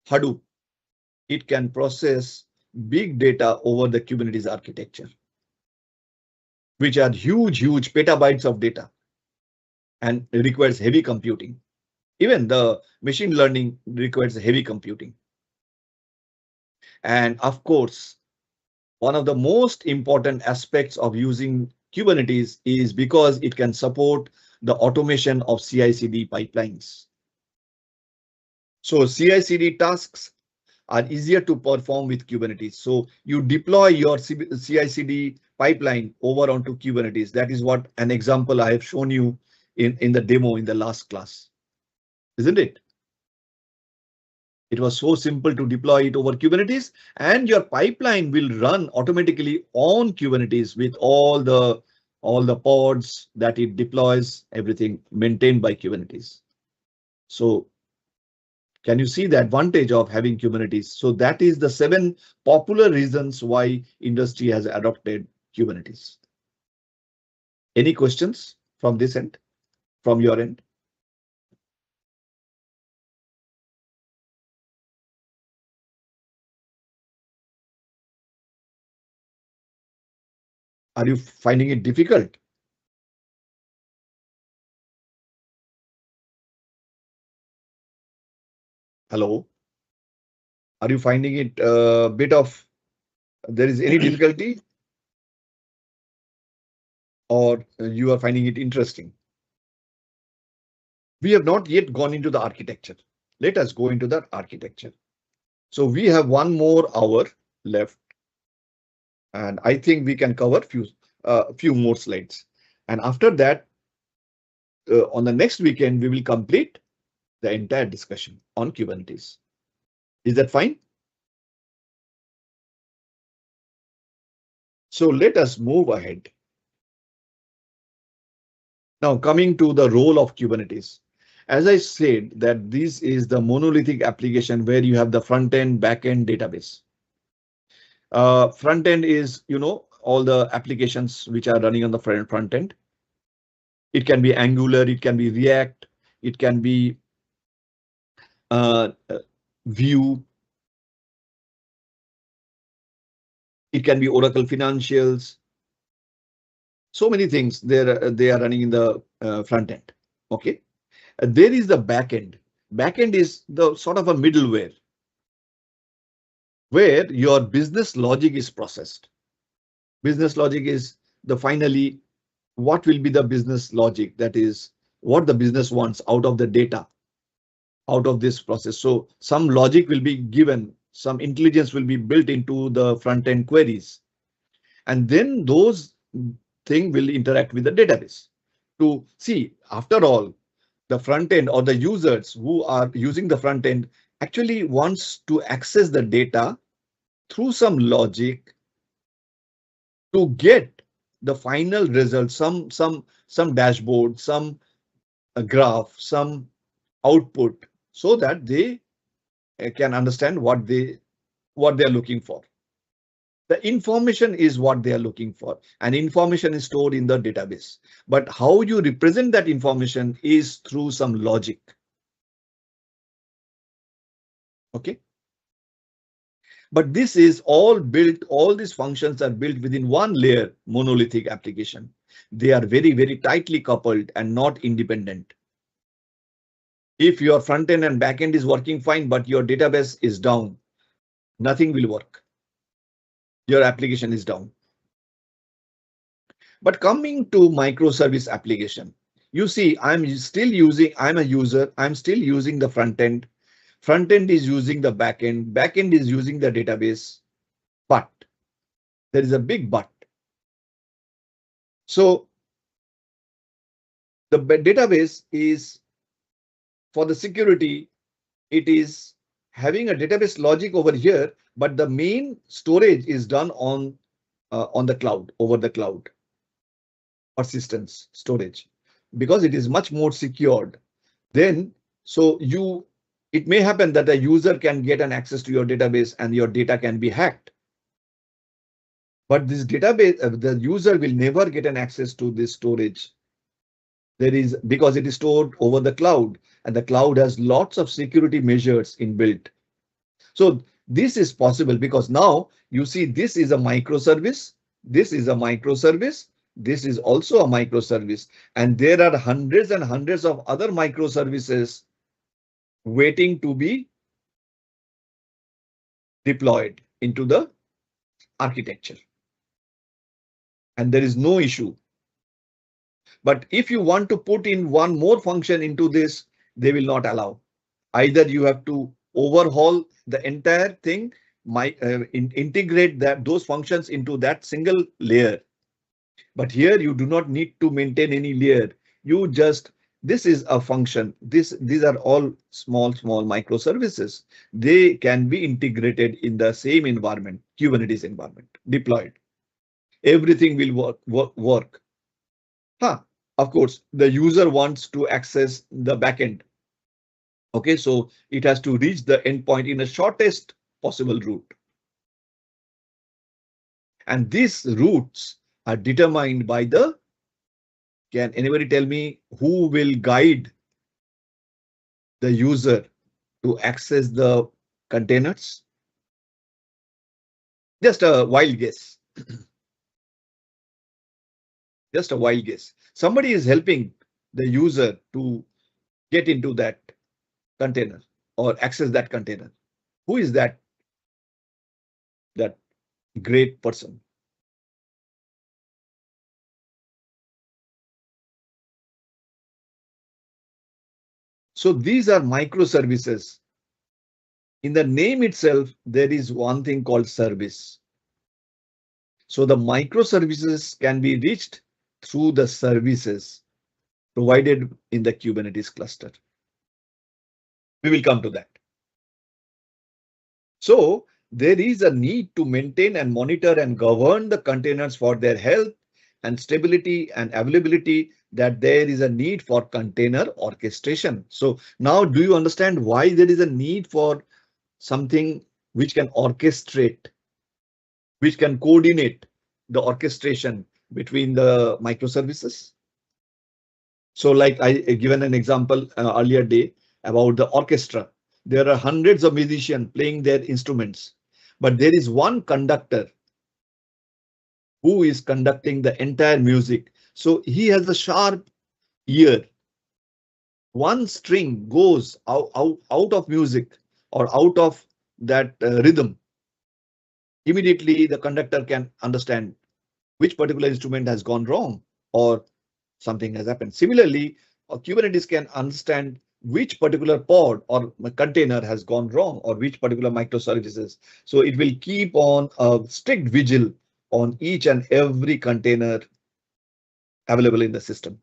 Hadoop. It can process big data over the Kubernetes architecture, which are huge petabytes of data and requires heavy computing. Even the machine learning requires heavy computing. And of course, one of the most important aspects of using Kubernetes is because it can support the automation of CI/CD pipelines. So CI/CD tasks are easier to perform with Kubernetes. So you deploy your CI/CD pipeline over onto Kubernetes. That is what an example I have shown you in the demo in the last class, isn't it? It was so simple to deploy it over Kubernetes, and your pipeline will run automatically on Kubernetes with all the pods that it deploys, everything maintained by Kubernetes. So can you see the advantage of having Kubernetes? So that is the 7 popular reasons why industry has adopted Kubernetes. Any questions from this end, from your end? Are you finding it difficult? Hello? Are you finding it a bit of, there is any difficulty? Or you are finding it interesting? We have not yet gone into the architecture. Let us go into that architecture. So we have 1 more hour left, and I think we can cover few more slides. And after that, on the next weekend, we will complete the entire discussion on Kubernetes. Is that fine? So let us move ahead. Now coming to the role of Kubernetes. As I said, that this is the monolithic application where you have the front end, back end database. Front end is, all the applications which are running on the front end. It can be Angular, it can be React, it can be Vue, it can be Oracle Financials. So many things they are running in the front end. Okay, there is the back end. Back end is the sort of a middleware where your business logic is processed. Business logic is the finally what will be the business logic, that is what the business wants out of the data, out of this process. So some logic will be given, some intelligence will be built into the front end queries, and then those things will interact with the database to see, after all, the front end or the users who are using the front end actually wants to access the data through some logic to get the final result, some dashboard, some graph, some output, so that they can understand what they are looking for. The information is what they are looking for, and information is stored in the database. But how you represent that information is through some logic. Okay. But this is all built, all these functions are built within one layer monolithic application. They are very tightly coupled and not independent. If your front end and back end is working fine, but your database is down, nothing will work. Your application is down. But coming to microservice application, you see, I'm a user, I'm still using the front end. Front end is using the back end is using the database. But There is a big but. So the database is, for the security, it is having a database logic over here, but the main storage is done on the cloud, over the cloud, persistence storage, because it is much more secured. Then, so it may happen that a user can get an access to your database and your data can be hacked. But this database, the user will never get an access to this storage. Because it is stored over the cloud, and the cloud has lots of security measures inbuilt. So this is possible because now you see this is a microservice, this is a microservice, this is also a microservice, and there are hundreds and hundreds of other microservices waiting to be deployed into the architecture. And there is no issue. But if you want to put in one more function into this, they will not allow. Either you have to overhaul the entire thing, integrate those functions into that single layer. But here you do not need to maintain any layer. This is a function. These are all small microservices. They can be integrated in the same environment, Kubernetes environment, deployed. Everything will work. Of course, the user wants to access the backend. Okay, so it has to reach the endpoint in the shortest possible route. And these routes are determined by can anybody tell me who will guide the user to access the containers? Just a wild guess. Just a wild guess. Somebody is helping the user to get into that container or access that container. Who is that great person? So these are microservices. In the name itself, there is one thing called service. So the microservices can be reached through the services provided in the Kubernetes cluster. We will come to that. So there is a need to maintain and monitor and govern the containers for their health and stability and availability, that there is a need for container orchestration. So now do you understand why there is a need for something which can orchestrate, which can coordinate the orchestration between the microservices? So like I given an example earlier day about the orchestra. There are hundreds of musicians playing their instruments, but there is one conductor who is conducting the entire music. So he has a sharp ear. One string goes out of music or out of that rhythm. Immediately the conductor can understand which particular instrument has gone wrong or something has happened. Similarly, Kubernetes can understand which particular pod or container has gone wrong or which particular microservices. So it will keep on a strict vigil on each and every container available in the system.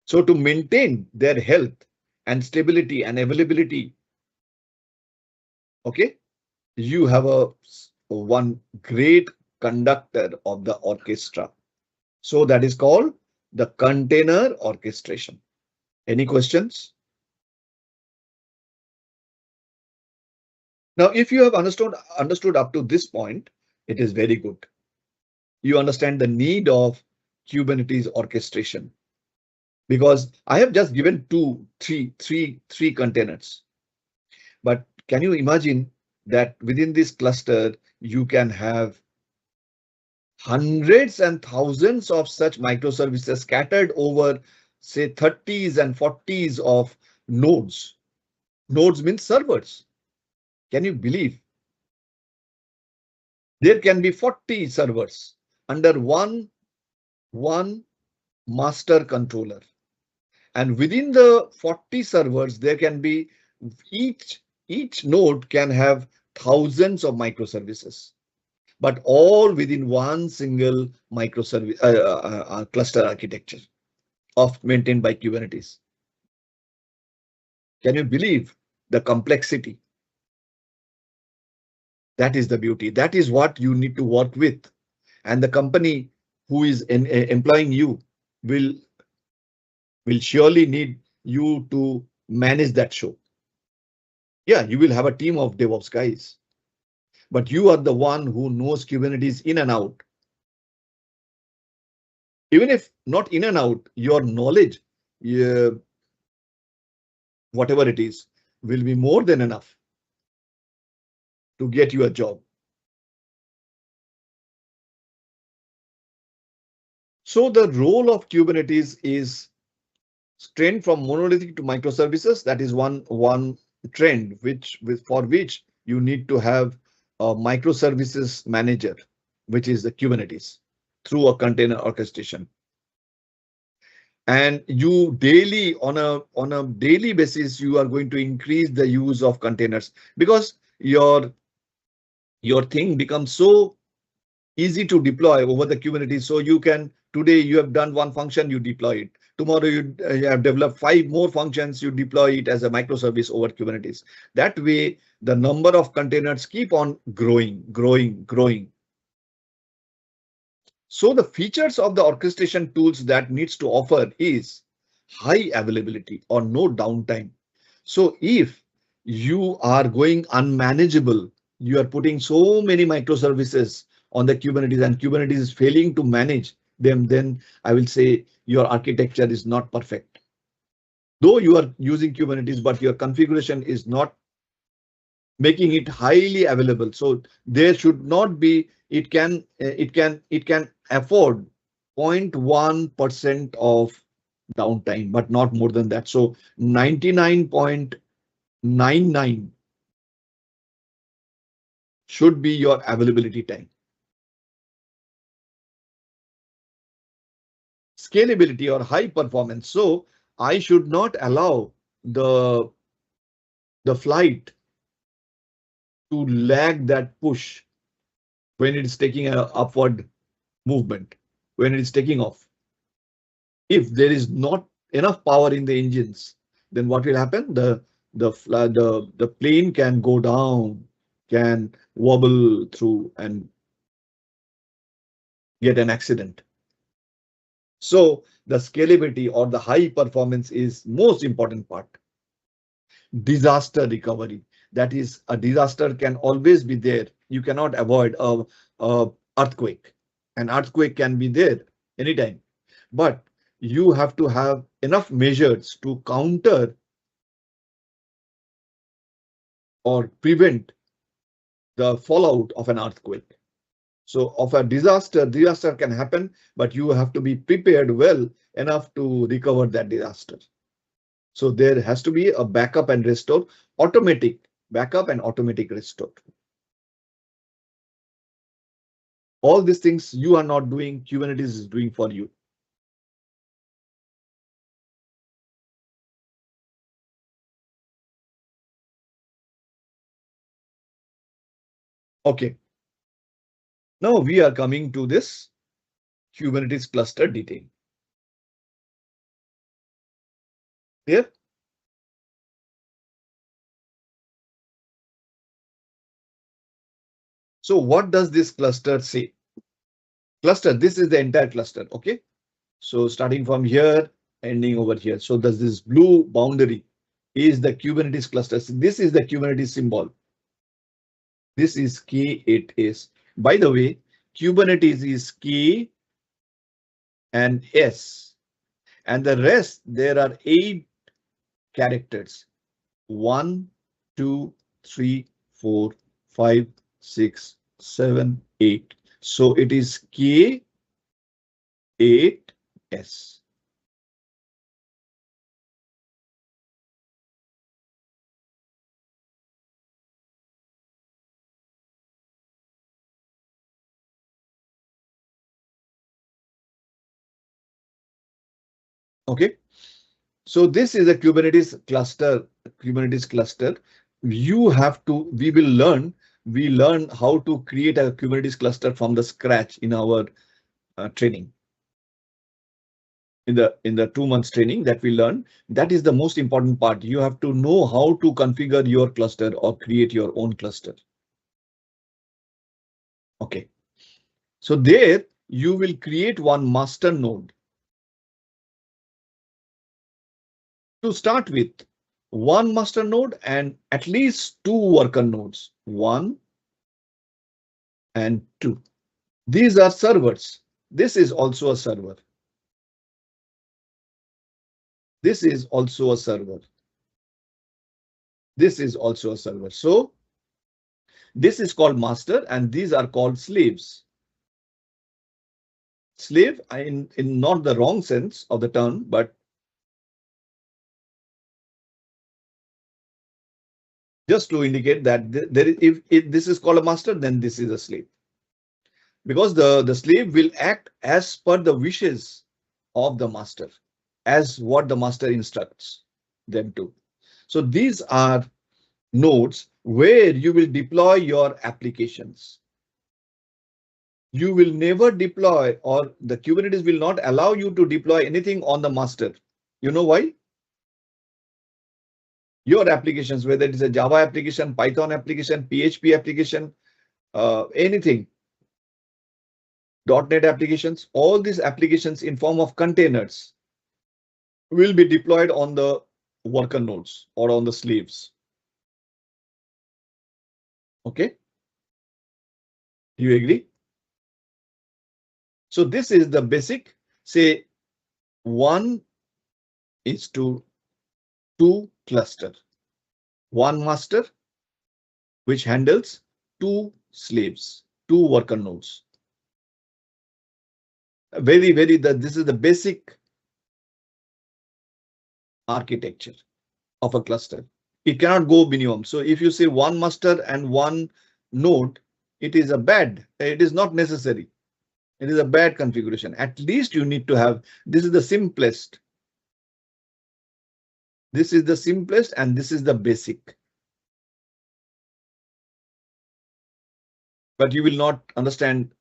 So to maintain their health and stability and availability, okay, you have one great conductor of the orchestra. So that is called the container orchestration. Any questions? Now, if you have understood up to this point, it is very good. You understand the need of Kubernetes orchestration, because I have just given three containers. But can you imagine that within this cluster, you can have hundreds and thousands of such microservices scattered over, say, 30s and 40s of nodes. Nodes means servers. Can you believe? There can be 40 servers under one master controller. And within the 40 servers, there can be each node can have thousands of microservices. but all within one single microservice cluster architecture of maintained by Kubernetes. Can you believe the complexity? That is the beauty. That is what you need to work with. And the company who is employing you will surely need you to manage that show. Yeah, you will have a team of DevOps guys, but you are the one who knows Kubernetes in and out. Even if not in and out, your knowledge, whatever it is, will be more than enough to get you a job. So the role of Kubernetes is trend from monolithic to microservices. That is one trend for which you need to have a microservices manager, which is the Kubernetes, through a container orchestration. And you daily on a daily basis, you are going to increase the use of containers because your thing becomes so easy to deploy over the Kubernetes. So you can, today you have done one function, you deploy it. Tomorrow you have developed 5 more functions, you deploy it as a microservice over Kubernetes. That way, the number of containers keep on growing. So the features of the orchestration tools that needs to offer is high availability or no downtime. So if you are going unmanageable, you are putting so many microservices on the Kubernetes and Kubernetes is failing to manage them, then I will say your architecture is not perfect. Though you are using Kubernetes, but your configuration is not making it highly available. So there should not be, it can afford 0.1% of downtime, but not more than that. So 99.99 should be your availability time. Scalability or high performance. So I should not allow the flight to lag that push when it is taking an upward movement, when it is taking off. If there is not enough power in the engines, then what will happen? The plane can go down, can wobble through and get an accident. So the scalability or the high performance is most important part. Disaster recovery. That is, a disaster can always be there. You cannot avoid a earthquake. An earthquake can be there anytime, but you have to have enough measures to counter or prevent the fallout of an earthquake. So of a disaster can happen, but you have to be prepared well enough to recover that disaster. So there has to be a backup and restore, automatic backup and automatic restore. All these things you are not doing, Kubernetes is doing for you. Okay. Now we are coming to this Kubernetes cluster detail. Here. So what does this cluster say? Cluster, this is the entire cluster. Okay. So starting from here, ending over here. So does this blue boundary is the Kubernetes cluster. So this is the Kubernetes symbol. This is K8S. By the way, Kubernetes is K and S, and the rest, there are 8 characters. 1, 2, 3, 4, 5, 6, 7, 8. So it is K8S. Okay. So this is a Kubernetes cluster. You have to, we will learn we learn how to create a Kubernetes cluster from the scratch in our training. In the 2 months training that we learn, that is the most important part. You have to know how to configure your cluster or create your own cluster. Okay, so there you will create one master node. To start with, one master node and at least 2 worker nodes, 1 and 2. These are servers. This is also a server. This is also a server. This is also a server. So this is called master and these are called slaves. Slave in not the wrong sense of the term, but just to indicate that there is, if this is called a master, then this is a slave. Because the slave will act as per the wishes of the master, as what the master instructs them to. So these are nodes where you will deploy your applications. You will never deploy, or the Kubernetes will not allow you to deploy anything on the master. You know why? Your applications, whether it is a Java application, Python application, PHP application, anything, .NET applications, all these applications in form of containers will be deployed on the worker nodes or on the slaves. Okay, do you agree? So this is the basic, say 1 is to 2 cluster, 1 master which handles 2 slaves, 2 worker nodes. This is the basic architecture of a cluster. It cannot go minimum. So if you say 1 master and 1 node, it is not necessary. It is a bad configuration. At least you need to have, this is the simplest. This is the simplest and this is the basic. But you will not understand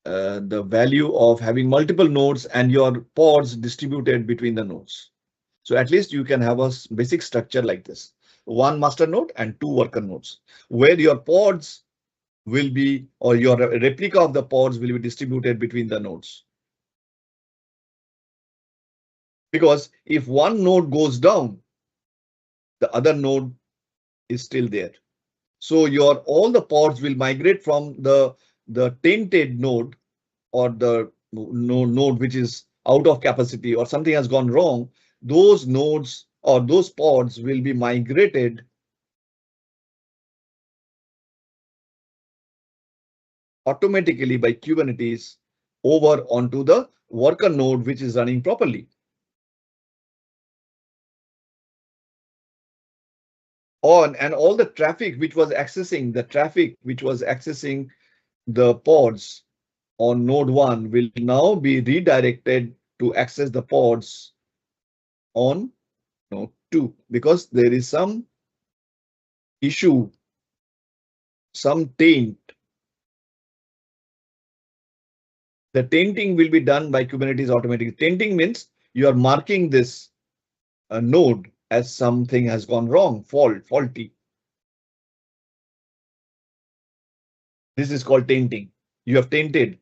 the value of having multiple nodes and your pods distributed between the nodes. So at least you can have a basic structure like this. 1 master node and 2 worker nodes, where your pods will be, or your replica of the pods will be distributed between the nodes. Because if one node goes down, the other node is still there. So all the pods will migrate from the tainted node or the node which is out of capacity or something has gone wrong. Those nodes or those pods will be migrated automatically by Kubernetes over onto the worker node which is running properly. And all the traffic which was accessing the pods on node 1 will now be redirected to access the pods on node 2, because there is some issue, some taint. The tainting will be done by Kubernetes automatically. Tainting means you are marking this node as something has gone wrong, faulty. This is called tainting. You have tainted.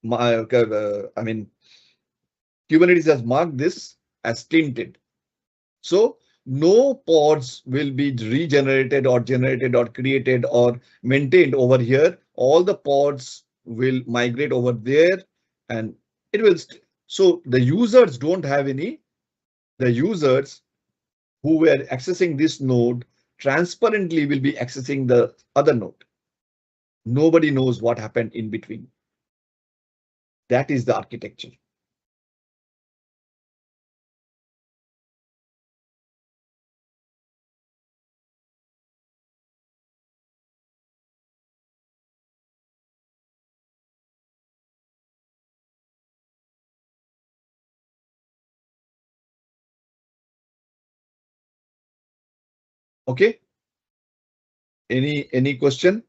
Kubernetes has marked this as tainted. So no pods will be regenerated or generated or created or maintained over here. All the pods will migrate over there and it will. So the users don't have any. The users who were accessing this node transparently will be accessing the other node. Nobody knows what happened in between. That is the architecture. Okay. Any question?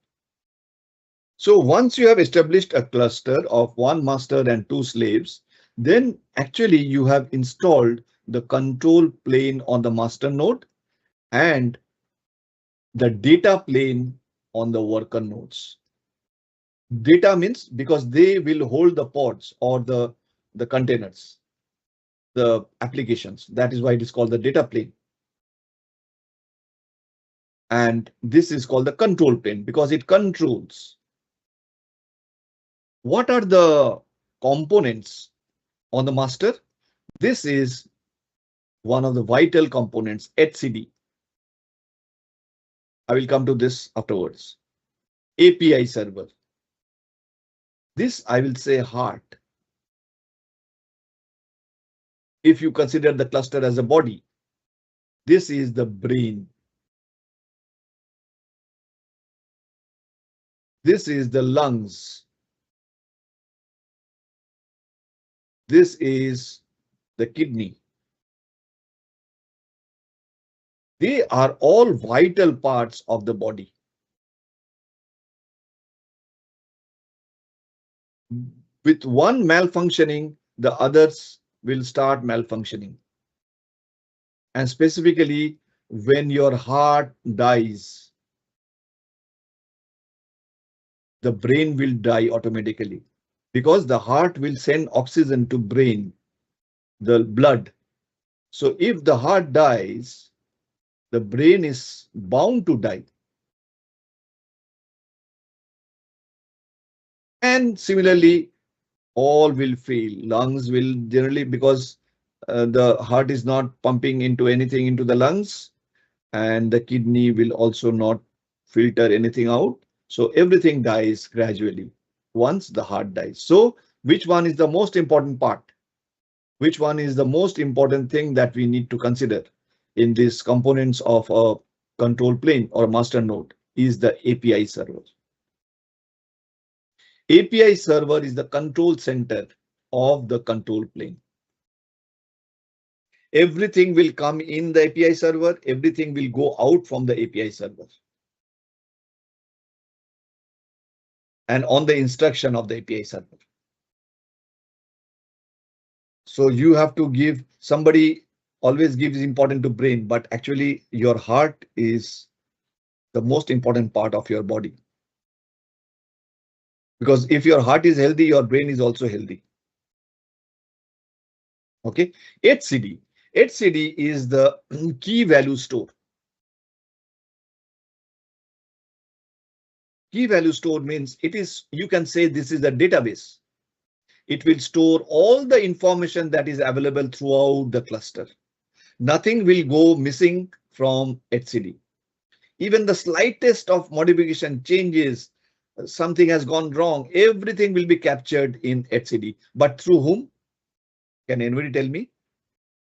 So once you have established a cluster of one master and two slaves, then actually you have installed the control plane on the master node and the data plane on the worker nodes. Data means because they will hold the pods or the containers, the applications. That is why it is called the data plane. And this is called the control plane because it controls. What are the components on the master? This is one of the vital components, HCD. I will come to this afterwards. API server. This I will say heart. If you consider the cluster as a body, this is the brain. This is the lungs. This is the kidney. They are all vital parts of the body. With one malfunctioning, the others will start malfunctioning. And specifically, when your heart dies, the brain will die automatically because the heart will send oxygen to brain, the blood. So if the heart dies, the brain is bound to die. And similarly, all will fail. Lungs will generally, because the heart is not pumping into anything into the lungs, and the kidney will also not filter anything out. So everything dies gradually once the heart dies. So which one is the most important part? Which one is the most important thing that we need to consider in these components of a control plane or master node is the API server. API server is the control center of the control plane. Everything will come in the API server, everything will go out from the API server. And on the instruction of the API server. So you have to give, somebody always gives important to brain, but actually your heart is the most important part of your body. Because if your heart is healthy, your brain is also healthy. Okay, HCD. HCD is the key value store. Key value store means it is, you can say this is a database. It will store all the information that is available throughout the cluster. Nothing will go missing from HCD. Even the slightest of modification changes, something has gone wrong, everything will be captured in HCD. But through whom? Can anybody tell me?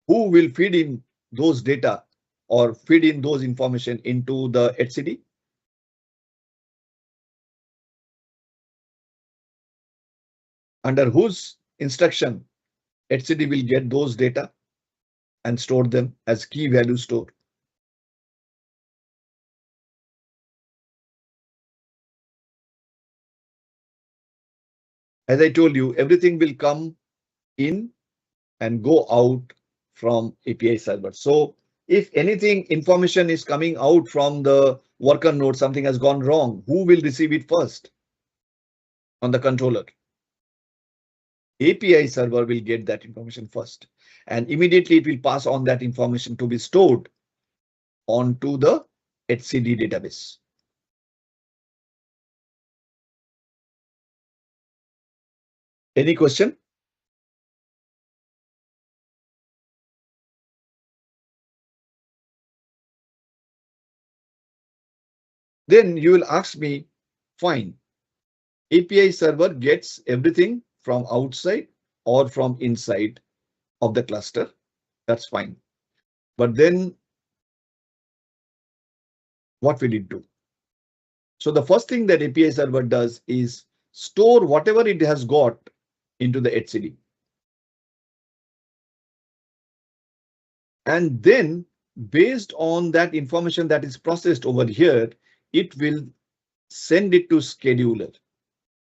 Who will feed in those data or feed in those information into the HCD? Under whose instruction HCD will get those data and store them as key value store? As I told you, everything will come in and go out from API server. So if anything information is coming out from the worker node, something has gone wrong, who will receive it first? On the controller. API server will get that information first, and immediately it will pass on that information to be stored onto the HCD database. Any question? Then you will ask me, fine, API server gets everything from outside or from inside of the cluster. That's fine. But then what will it do? So the first thing that API server does is store whatever it has got into the HCD. And then based on that information that is processed over here, it will send it to scheduler.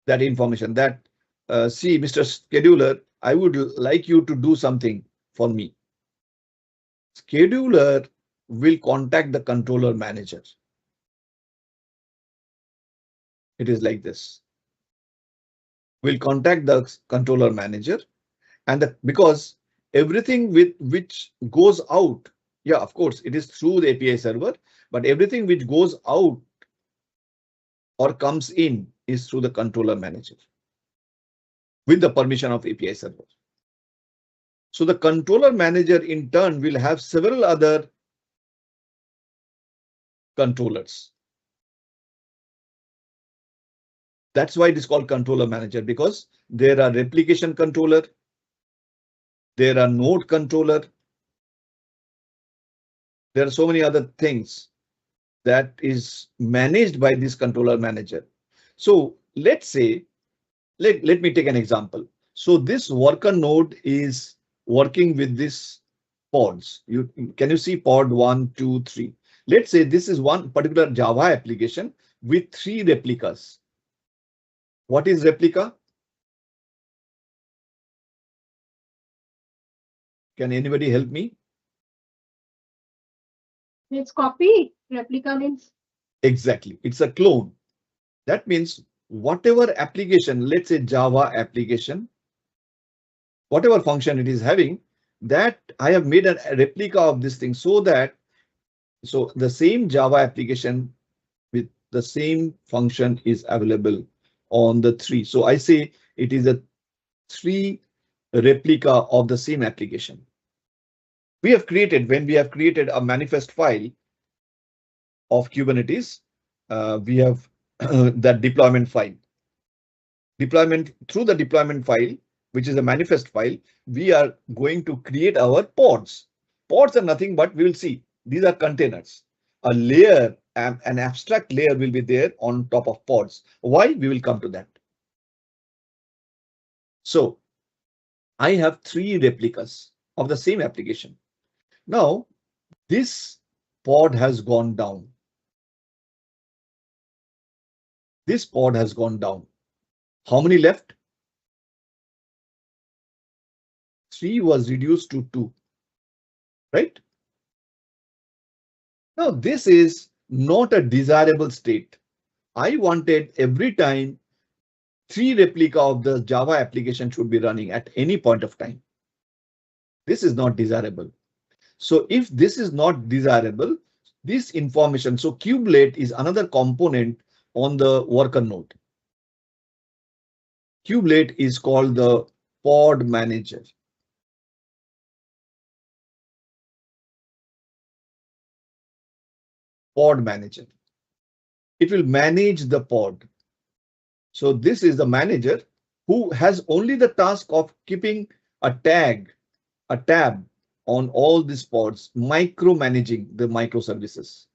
that information that, see, Mr. Scheduler, I would like you to do something for me. Scheduler will contact the controller manager. It is like this. We'll contact the controller manager, and because everything which goes out, yeah, of course, it is through the API server, but everything which goes out or comes in is through the controller manager with the permission of API server. So the controller manager in turn will have several other controllers. That's why it is called controller manager, because there are replication controller, there are node controller, there are so many other things that is managed by this controller manager. So let's say, let me take an example. So this worker node is working with this pods. Can you see pod 1, 2, 3? Let's say this is one particular Java application with 3 replicas. What is replica? Can anybody help me? It's copy. Replica means. Exactly. It's a clone. That means whatever application, let's say Java application, whatever function it is having, that I have made a replica of this thing so that the same Java application with the same function is available on the 3. So I say it is a 3 replica of the same application. We have created, when we have created a manifest file of Kubernetes, we have that deployment file. Through the deployment file, which is a manifest file, we are going to create our pods. Pods are nothing but, we will see, these are containers. A layer, an abstract layer will be there on top of pods. Why? We will come to that. So I have 3 replicas of the same application. Now this pod has gone down. This pod has gone down. How many left? 3 was reduced to 2, right? Now this is not a desirable state. I wanted every time 3 replica of the Java application should be running at any point of time. This is not desirable. So if this is not desirable, this information, so kubelet is another component on the worker node. Kubelet is called the pod manager. Pod manager. It will manage the pod. So this is the manager who has only the task of keeping a tab on all these pods, micromanaging the microservices.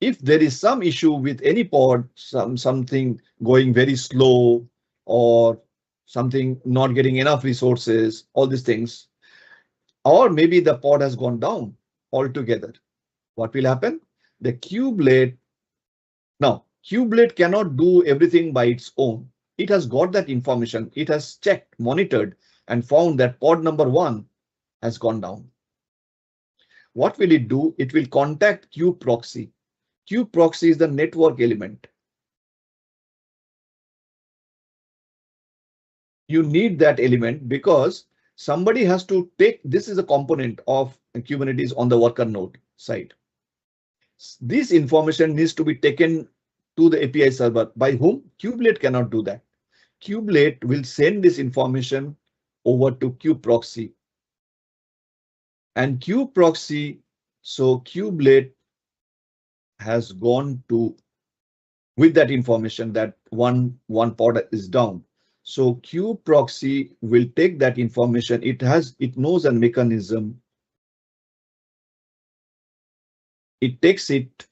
If there is some issue with any pod, something going very slow or something not getting enough resources, all these things, or maybe the pod has gone down altogether, what will happen? The kubelet. Now, kubelet cannot do everything by its own. It has got that information. It has checked, monitored, and found that pod number 1 has gone down. What will it do? It will contact kubeproxy. Kubeproxy is the network element. You need that element because somebody has to take, this is a component of Kubernetes on the worker node side. This information needs to be taken to the API server. By whom? Kubelet cannot do that. Kubelet will send this information over to kubeproxy. And kubeproxy, so kubelet has gone to with that information that one pod is down. So kubeproxy will take that information. It knows a mechanism. It takes it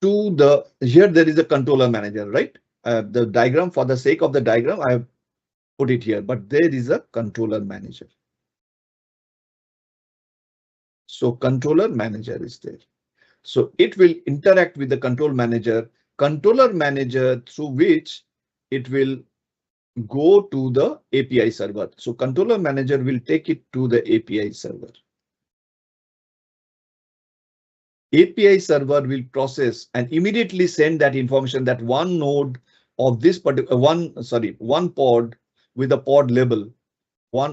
to the, here there is a controller manager, right? The diagram, for the sake of the diagram, I have put it here, but there is a controller manager. So controller manager is there. So it will interact with the control manager controller manager through which it will go to the API server. So controller manager will take it to the API server. API server will process and immediately send that information that one node of this particular one pod with a pod label.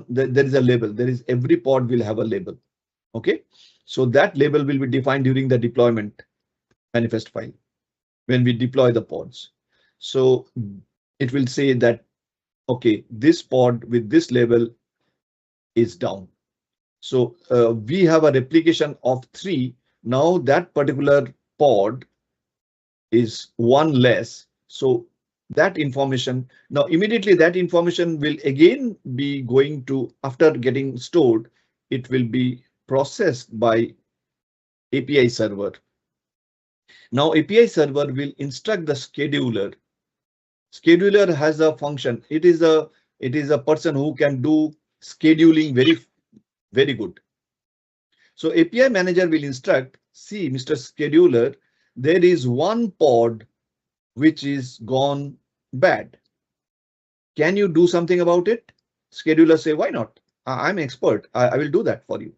There is a label. Every pod will have a label. Okay, so that label will be defined during the deployment manifest file when we deploy the pods. So it will say that, okay, this pod with this label is down. So we have a replication of 3. Now that particular pod is 1 less. So that information, now immediately that information will again be going to, after getting stored, it will be processed by API server. Now API server will instruct the scheduler. Scheduler has a function. It is a person who can do scheduling very good. So API manager will instruct, see, Mr. Scheduler, there is one pod which is gone bad. Can you do something about it? Scheduler say, why not? I'm expert. I will do that for you.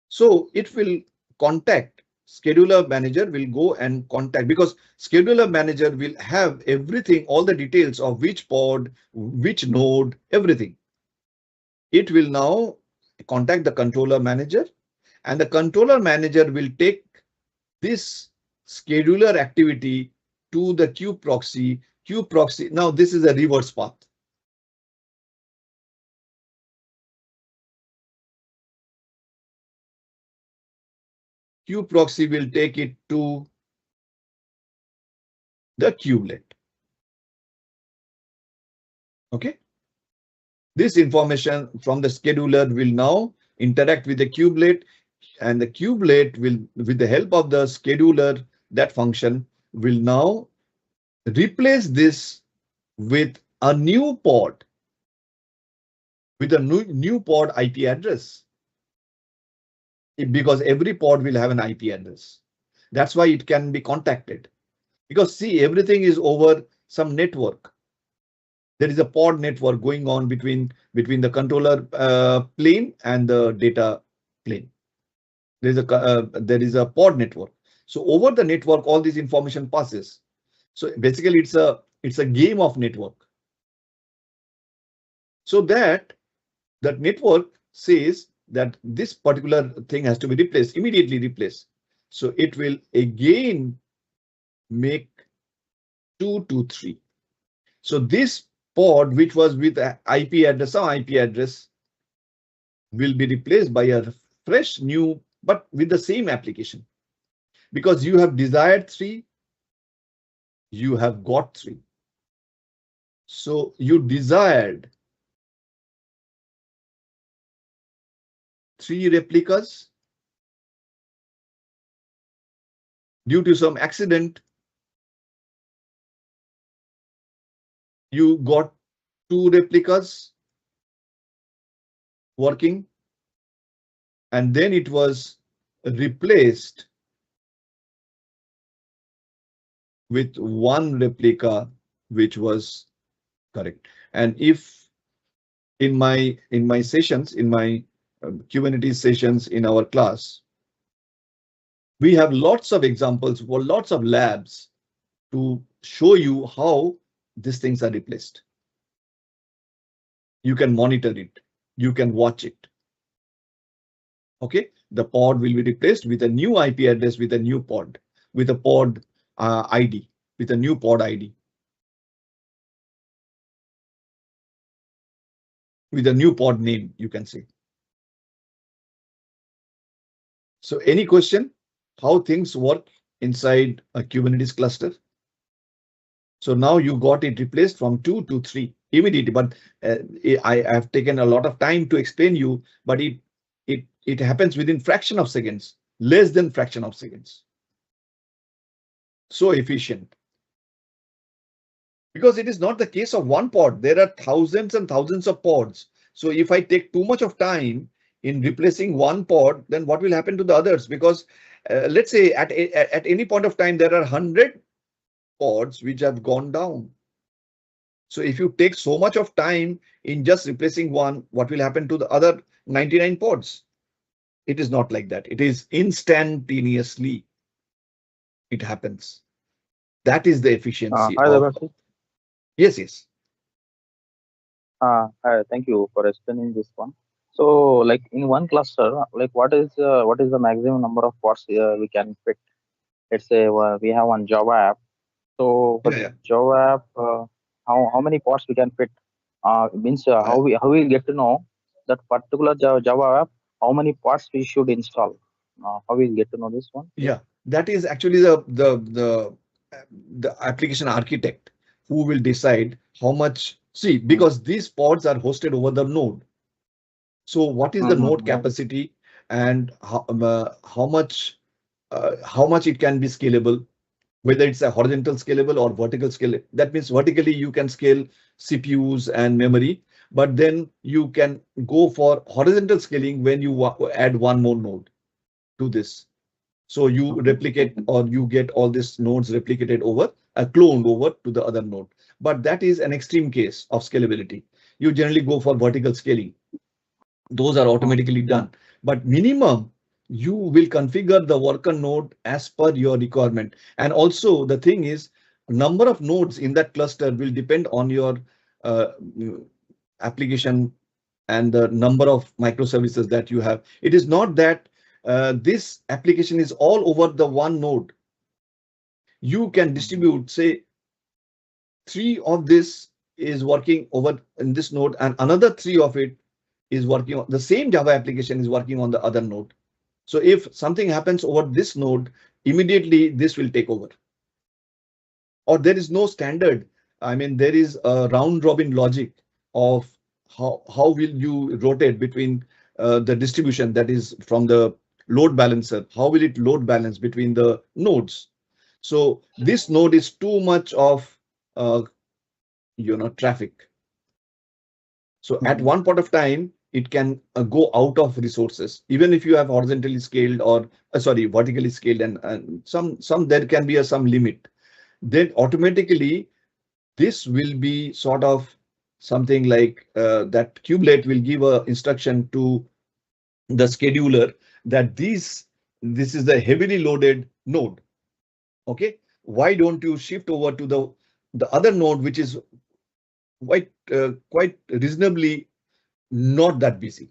So it will contact. Scheduler manager will go and contact, because scheduler manager will have everything, all the details of which pod, which node, everything. It will now contact the controller manager, and the controller manager will take this scheduler activity to the kube proxy. Kube proxy, now this is a reverse path. Kube proxy will take it to the kubelet. Okay. This information from the scheduler will now interact with the kubelet, and the kubelet will, with the help of the scheduler, that function will now replace this with a new pod, with a new pod IP address, because every pod will have an IP address. That's why it can be contacted, because see, everything is over some network. There is a pod network going on between the controller plane and the data plane. There is a pod network. So over the network, all this information passes. So basically, it's a game of network. So that network says that this particular thing has to be replaced, immediately replaced. So it will again make 2 to 3. So this pod, which was with IP address, some IP address, will be replaced by a fresh new, but with the same application. Because you have desired 3, you have got 3. So you desired 3 replicas. Due to some accident, you got 2 replicas working, and then it was replaced with 1 replica which was correct. And if in my sessions, in my Kubernetes sessions in our class, we have lots of examples for lots of labs to show you how these things are replaced. You can monitor it, you can watch it. Okay, the pod will be replaced with a new IP address, with a new pod, with a pod ID, with a new pod ID, with a new pod name, you can say. So any question how things work inside a Kubernetes cluster? So now you got it replaced from 2 to 3 immediately, but I have taken a lot of time to explain you, but it happens within fraction of seconds, less than fraction of seconds. So efficient. Because it is not the case of one pod. There are thousands and thousands of pods. So if I take too much of time in replacing one pod, then what will happen to the others? Because let's say at any point of time, there are 100 pods which have gone down. So if you take so much of time in just replacing one, what will happen to the other 99 pods? It is not like that. It is instantaneously. It happens. That is the efficiency Hi, of. Debasis. Yes, yes. Hi, thank you for explaining this one. So, like in one cluster, like what is the maximum number of pods we can fit? Let's say we have one Java app. So for Yeah, this yeah. Java app, how many pods we can fit? Means I- how we get to know that particular Java app, how many pods we should install? How we get to know this one? Yeah, that is actually the application architect who will decide how much. See, Mm. because these pods are hosted over the node. So what is the node Yeah. capacity and how much it can be scalable, whether it's a horizontal scalable or vertical scale. That means vertically you can scale CPUs and memory, but then you can go for horizontal scaling when you add one more node to this. So you replicate or you get all these nodes replicated over, cloned over to the other node. But that is an extreme case of scalability. You generally go for vertical scaling. Those are automatically done. But minimum, you will configure the worker node as per your requirement. And also the thing is, number of nodes in that cluster will depend on your uh, application and the number of microservices that you have. It is not that this application is all over the one node. You can distribute, say, 3 of this is working over in this node and another 3 of it is working on the same Java application is working on the other node. So if something happens over this node, immediately this will take over. Or there is no standard. I mean, there is a round robin logic of how will you rotate between the distribution that is from the load balancer. How will it load balance between the nodes? So this node is too much of uh, traffic. So at one point of time, it can go out of resources, even if you have horizontally scaled or sorry, vertically scaled, and some there can be some limit. Then automatically this will be sort of something like that kubelet will give a instruction to the scheduler that this is the heavily loaded node. Okay, why don't you shift over to the other node, which is quite reasonably not that busy,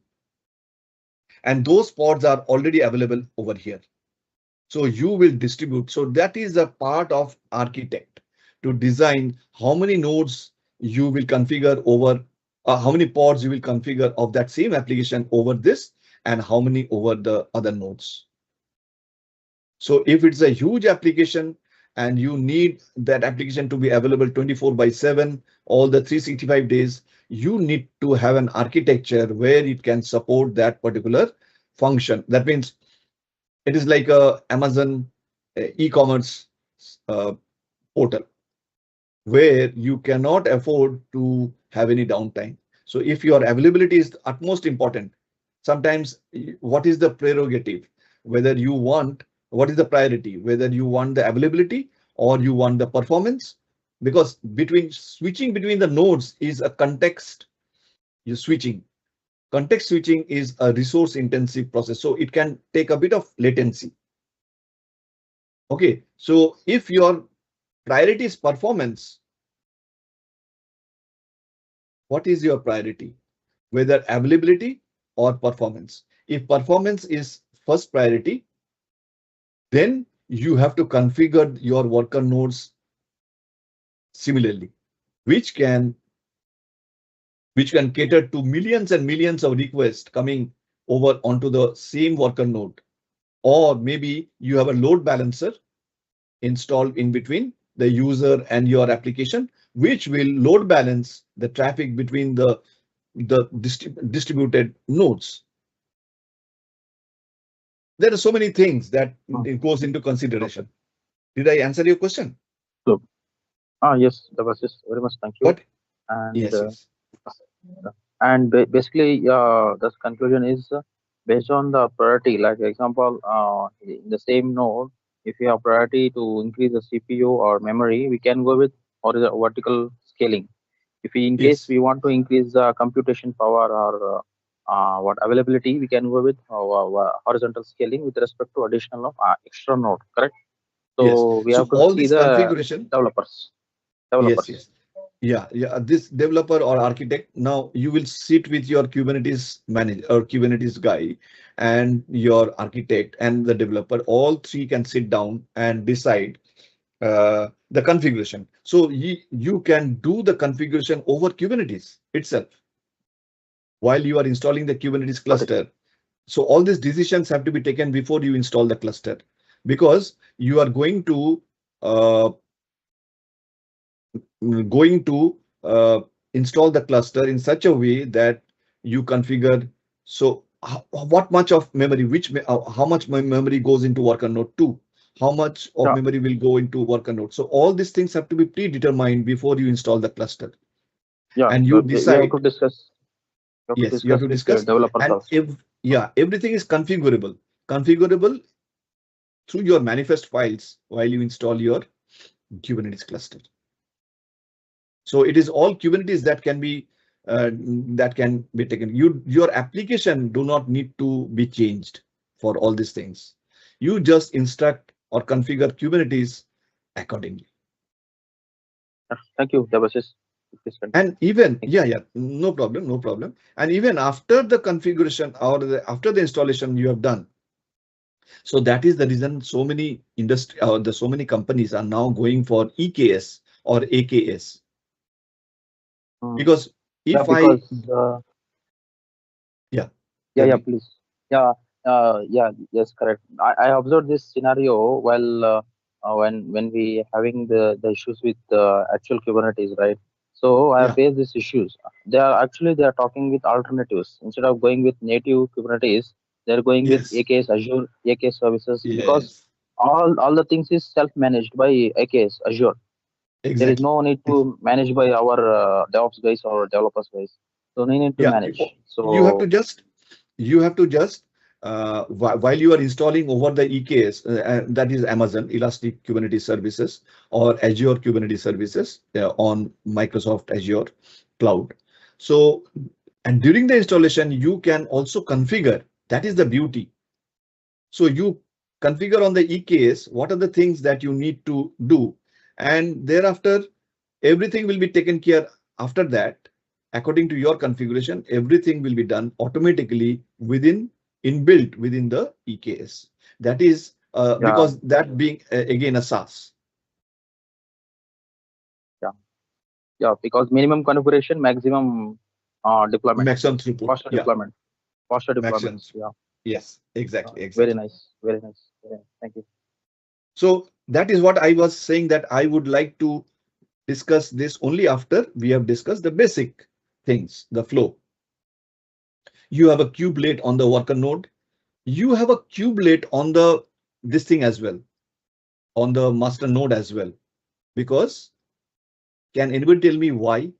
and those pods are already available over here. So you will distribute. So that is a part of architect to design how many nodes you will configure over, how many pods you will configure of that same application over this, and how many over the other nodes. So if it's a huge application and you need that application to be available 24/7, all the 365 days, you need to have an architecture where it can support that particular function. That means it is like a Amazon e-commerce uh, portal where you cannot afford to have any downtime. So if your availability is utmost important, sometimes what is the prerogative? Whether you want, what is the priority? Whether you want the availability or you want the performance? Because switching between the nodes is a context. You switching. Context switching is a resource intensive process, so it can take a bit of latency. Okay, so if your priority is performance, what is your priority? Whether availability or performance. If performance is first priority, then you have to configure your worker nodes similarly, which can cater to millions and millions of requests coming over onto the same worker node. Or maybe you have a load balancer installed in between the user and your application, which will load balance the traffic between the distributed nodes. There are so many things that it goes into consideration. Did I answer your question? So, yes, that was just very much thank you. But And yes. basically, the conclusion is based on the priority. Like example, in the same node, if you have priority to increase the CPU or memory, we can go with vertical scaling. If we, in case Yes. we want to increase the computation power or what availability, we can go with horizontal scaling with respect to additional of extra node, correct? So Yes. we So have to all see this the configuration. developers. Yes. Yes. Yeah. This developer or architect, now you will sit with your Kubernetes manager or Kubernetes guy and your architect and the developer. All three can sit down and decide the configuration. So you can do the configuration over Kubernetes itself while you are installing the Kubernetes Got it. cluster. So all these decisions have to be taken before you install the cluster, because you are going to uh, install the cluster in such a way that you configure. So what much of memory, how much memory goes into worker node 2? How much of Yeah. memory will go into worker node? So all these things have to be predetermined before you install the cluster. Yeah. And So you we have decide. to discuss. Yes, you have to With the discuss. developers And also. everything is configurable through your manifest files while you install your Kubernetes cluster. So it is all Kubernetes that can be taken. Your application do not need to be changed for all these things. You just instruct or configure Kubernetes accordingly. Thank you, Debasis. And even, no problem. And even after the configuration or after the installation you have done. So that is the reason so many so many companies are now going for EKS or AKS. Because if because yeah, please. Yes, correct. I observed this scenario when we having the issues with actual Kubernetes, right? So I Yeah. faced these issues. They are talking with alternatives instead of going with native Kubernetes. They're going with Yes. AKS Azure, AKS services, because Yes. all the things is self-managed by AKS Azure. There is Exactly. no need to manage by our DevOps guys or developers guys. So no need to Yeah. manage. You have to So just while you are installing over the EKS, that is Amazon Elastic Kubernetes Services or Azure Kubernetes Services on Microsoft Azure Cloud. So, and during the installation, you can also configure. That is the beauty. So you configure on the EKS what are the things that you need to do, and thereafter everything will be taken care. After that, according to your configuration, everything will be done automatically inbuilt within the EKS. That is because that being again a SaaS. because minimum configuration, maximum deployment, Maximum throughput. faster Yeah, deployment, faster maximum. deployments. Yes, exactly, Very exactly. nice, very nice. Thank you. So that is what I was saying, that I would like to discuss this only after we have discussed the basic things, the flow. You have a kubelet on the worker node. You have a kubelet on this thing as well, on the master node as well. Because can anybody tell me why?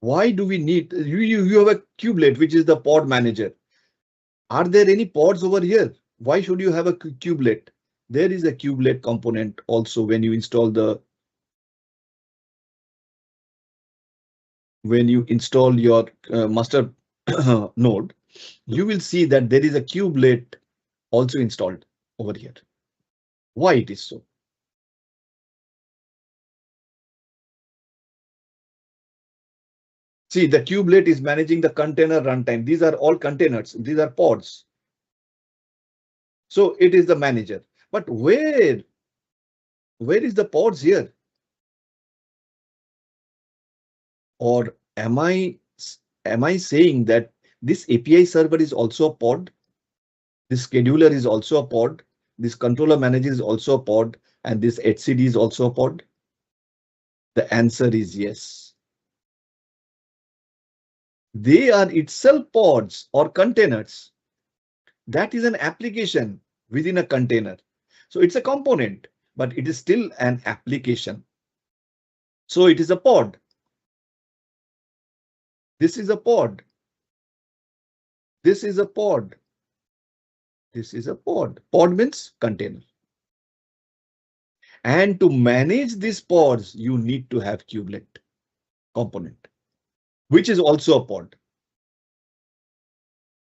Why do we need you have a kubelet, which is the pod manager? Are there any pods over here? Why should you have a kubelet? There is a kubelet component also when you install your master node. You will see that there is a kubelet also installed over here. Why it is so? See, the kubelet is managing the container runtime. These are all containers. These are pods. So it is the manager. But where is the pods here? Or am I saying that this API server is also a pod? This scheduler is also a pod. This controller manager is also a pod. And this HCD is also a pod? The answer is yes. They are itself pods or containers. That is an application within a container. So it's a component, but it is still an application. So it is a pod. This is a pod. This is a pod. This is a pod. Pod means container. And to manage these pods, you need to have kubelet component, which is also a pod.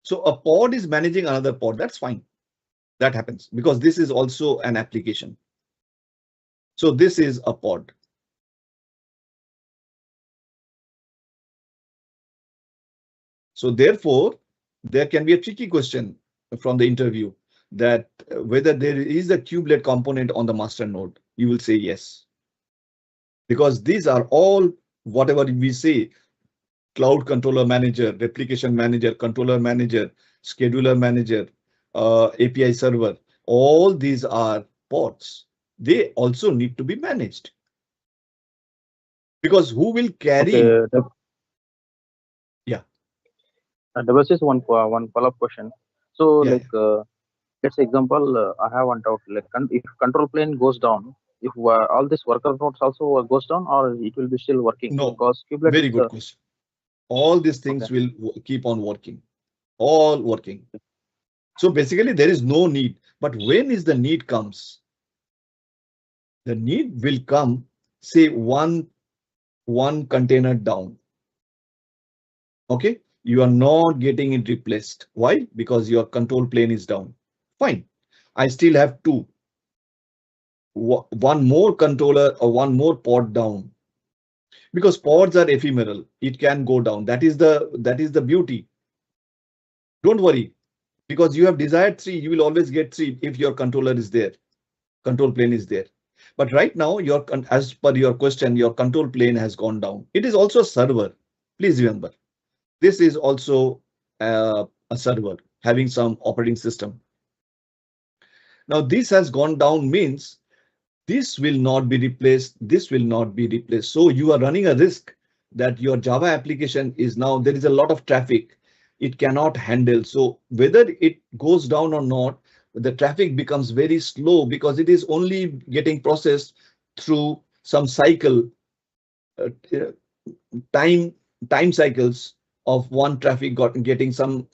So a pod is managing another pod. That's fine. That happens because this is also an application. So this is a pod. So therefore, there can be a tricky question from the interview that whether there is a kubelet component on the master node. You will say yes. Because these are all whatever we say, cloud controller manager, replication manager, controller manager, scheduler manager, API server, all these are pods. They also need to be managed. Because who will carry? Okay. Yeah. There was just one follow-up question. So Yeah, like let's say example, I have one doubt. Like if control plane goes down, if all these worker nodes also goes down, or it will be still working? No, because kubelet very is good question. All these things will keep on working, all working. So basically there is no need, but when is the need comes? The need will come, say one container down. Okay, you are not getting it replaced. Why? Because your control plane is down. Fine. I still have two. One more controller or one more pod down. Because pods are ephemeral. It can go down. That is the beauty. Don't worry. Because you have desired 3, you will always get 3 if your controller is there. Control plane is there. But right now, as per your question, your control plane has gone down. It is also a server. Please remember. This is also a server having some operating system. Now this has gone down means this will not be replaced. This will not be replaced. So you are running a risk that your Java application is now there is a lot of traffic. It cannot handle. So whether it goes down or not, the traffic becomes very slow because it is only getting processed through some cycle, time cycles of one traffic getting some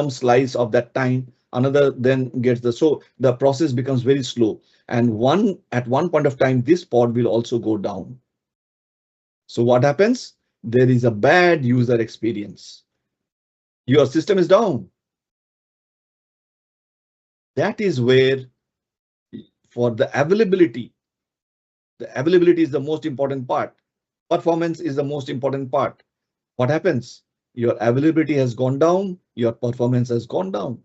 slice of that time, another then gets so the process becomes very slow, and at one point of time this pod will also go down. So what happens? There is a bad user experience. Your system is down. That is where for the availability is the most important part. Performance is the most important part. What happens? Your availability has gone down, your performance has gone down.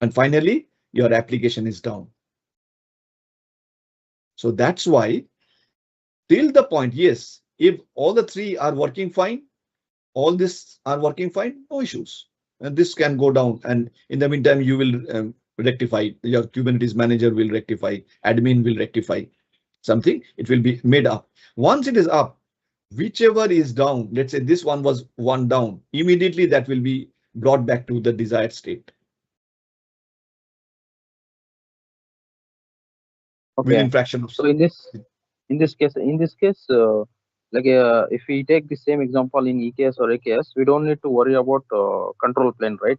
And finally, your application is down. So that's why till the point, yes, if all the 3 are working fine, all this are working fine, no issues. And this can go down. And in the meantime, you will rectify, your Kubernetes manager will rectify, admin will rectify something, it will be made up. Once it is up, whichever is down, let's say this one was one down, immediately that will be brought back to the desired state. Within fraction of. So in this case, like if we take the same example in EKS or AKS, we don't need to worry about control plane, right?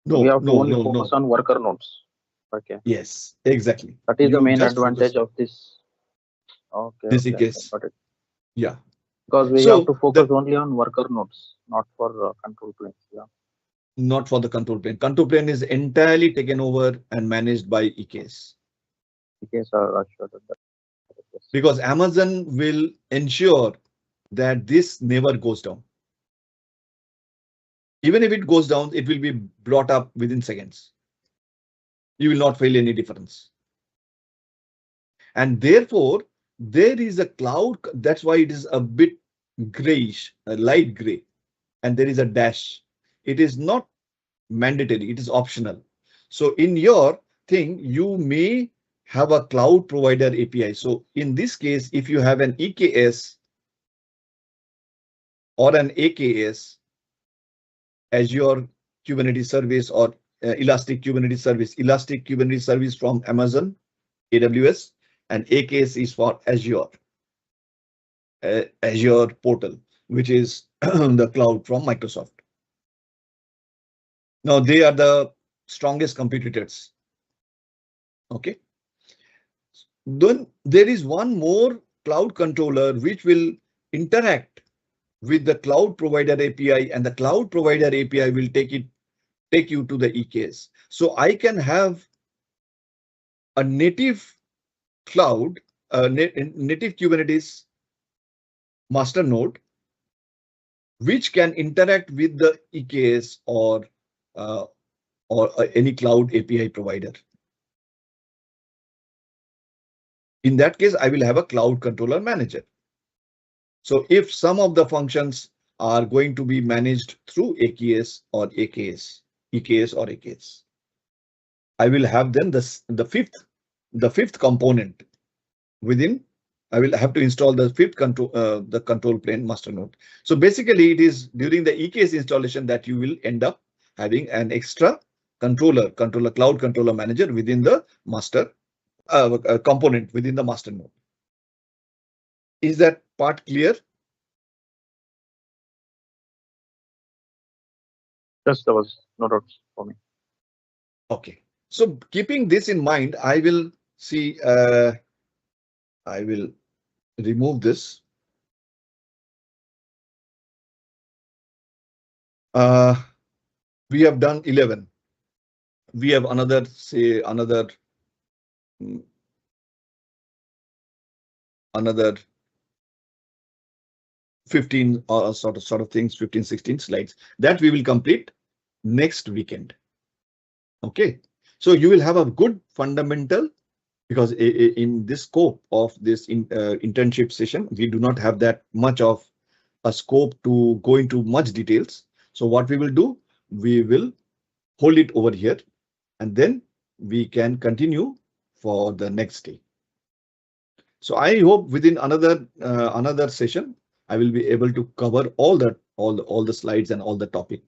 No, we have to no, only no, focus no. on worker nodes. Okay. Yes, exactly. That is the You main just advantage focus of this. Okay. this Okay. case. Got it. Yeah. Because we have to focus only on worker nodes, not for control planes. Yeah. Not for the control plane. Control plane is entirely taken over and managed by EKS. EKS are assured of that. Because Amazon will ensure that this never goes down. Even if it goes down, it will be brought up within seconds. You will not feel any difference. And therefore, there is a cloud. That's why it is a bit grayish, a light gray, and there is a dash. It is not mandatory. It is optional. So in your thing, you may have a cloud provider API. So in this case, if you have an EKS or an AKS, Azure Kubernetes service or Elastic Kubernetes service from Amazon, AWS, and AKS is for Azure, Azure portal, which is the cloud from Microsoft. Now they are the strongest competitors. Okay. Then there is one more cloud controller which will interact with the cloud provider API, and the cloud provider API will take you to the EKS. So I can have a native cloud, native Kubernetes master node, which can interact with the EKS or any cloud API provider. In that case, I will have a cloud controller manager. So if some of the functions are going to be managed through EKS, I will have then the fifth component within. I will have to install the fifth control plane master node. So basically, it is during the EKS installation that you will end up having an extra cloud controller manager within the master component within the master node. Is that part clear? Yes, there was no doubts for me. Okay. So keeping this in mind, I will see. I will remove this. We have done 11. We have another 15 sort of things, 15, 16 slides that we will complete next weekend. Okay, so you will have a good fundamental, because in this scope of this internship session, we do not have that much of a scope to go into much details. So what we will do, we will hold it over here, and then we can continue for the next day. So I hope within another session, I will be able to cover all the slides and all the topic.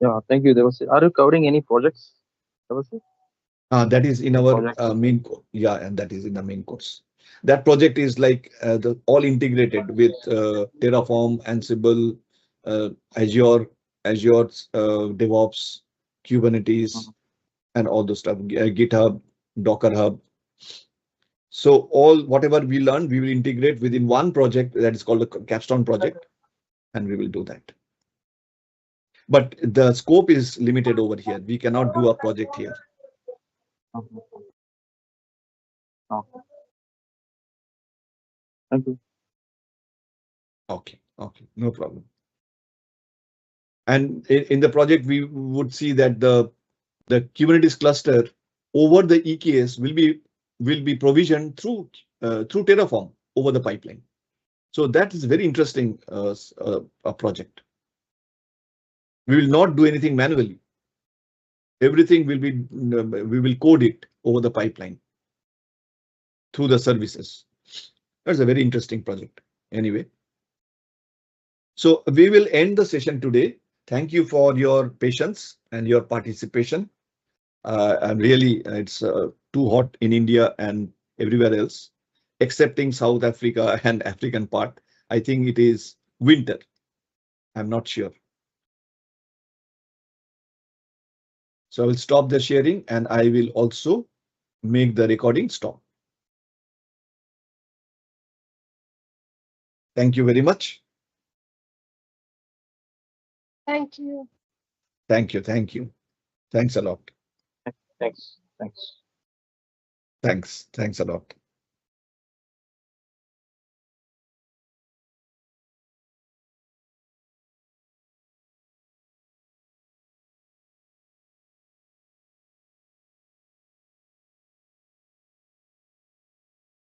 Yeah, thank you, Debasis. Are you covering any projects, Debasis? That is in our main course. Yeah, and that is in the main course. That project is like all integrated with Terraform, Ansible, Azure DevOps, Kubernetes, and all the stuff, GitHub, Docker Hub. So whatever we learn, we will integrate within one project that is called the Capstone project, and we will do that. But the scope is limited over here. We cannot do a project here. Okay. Thank you. Okay, no problem. And in the project, we would see that the Kubernetes cluster over the EKS will be provisioned through Terraform over the pipeline. So that is very interesting a project. We will not do anything manually. Everything will be we will code it over the pipeline through the services. That's a very interesting project. Anyway, so we will end the session today. Thank you for your patience and your participation. I'm really, it's too hot in India and everywhere else, excepting South Africa and African part. I think it is winter. I'm not sure. So I will stop the sharing, and I will also make the recording stop. Thank you very much. Thank you. Thank you. Thank you. Thanks a lot. Thanks. Thanks a lot.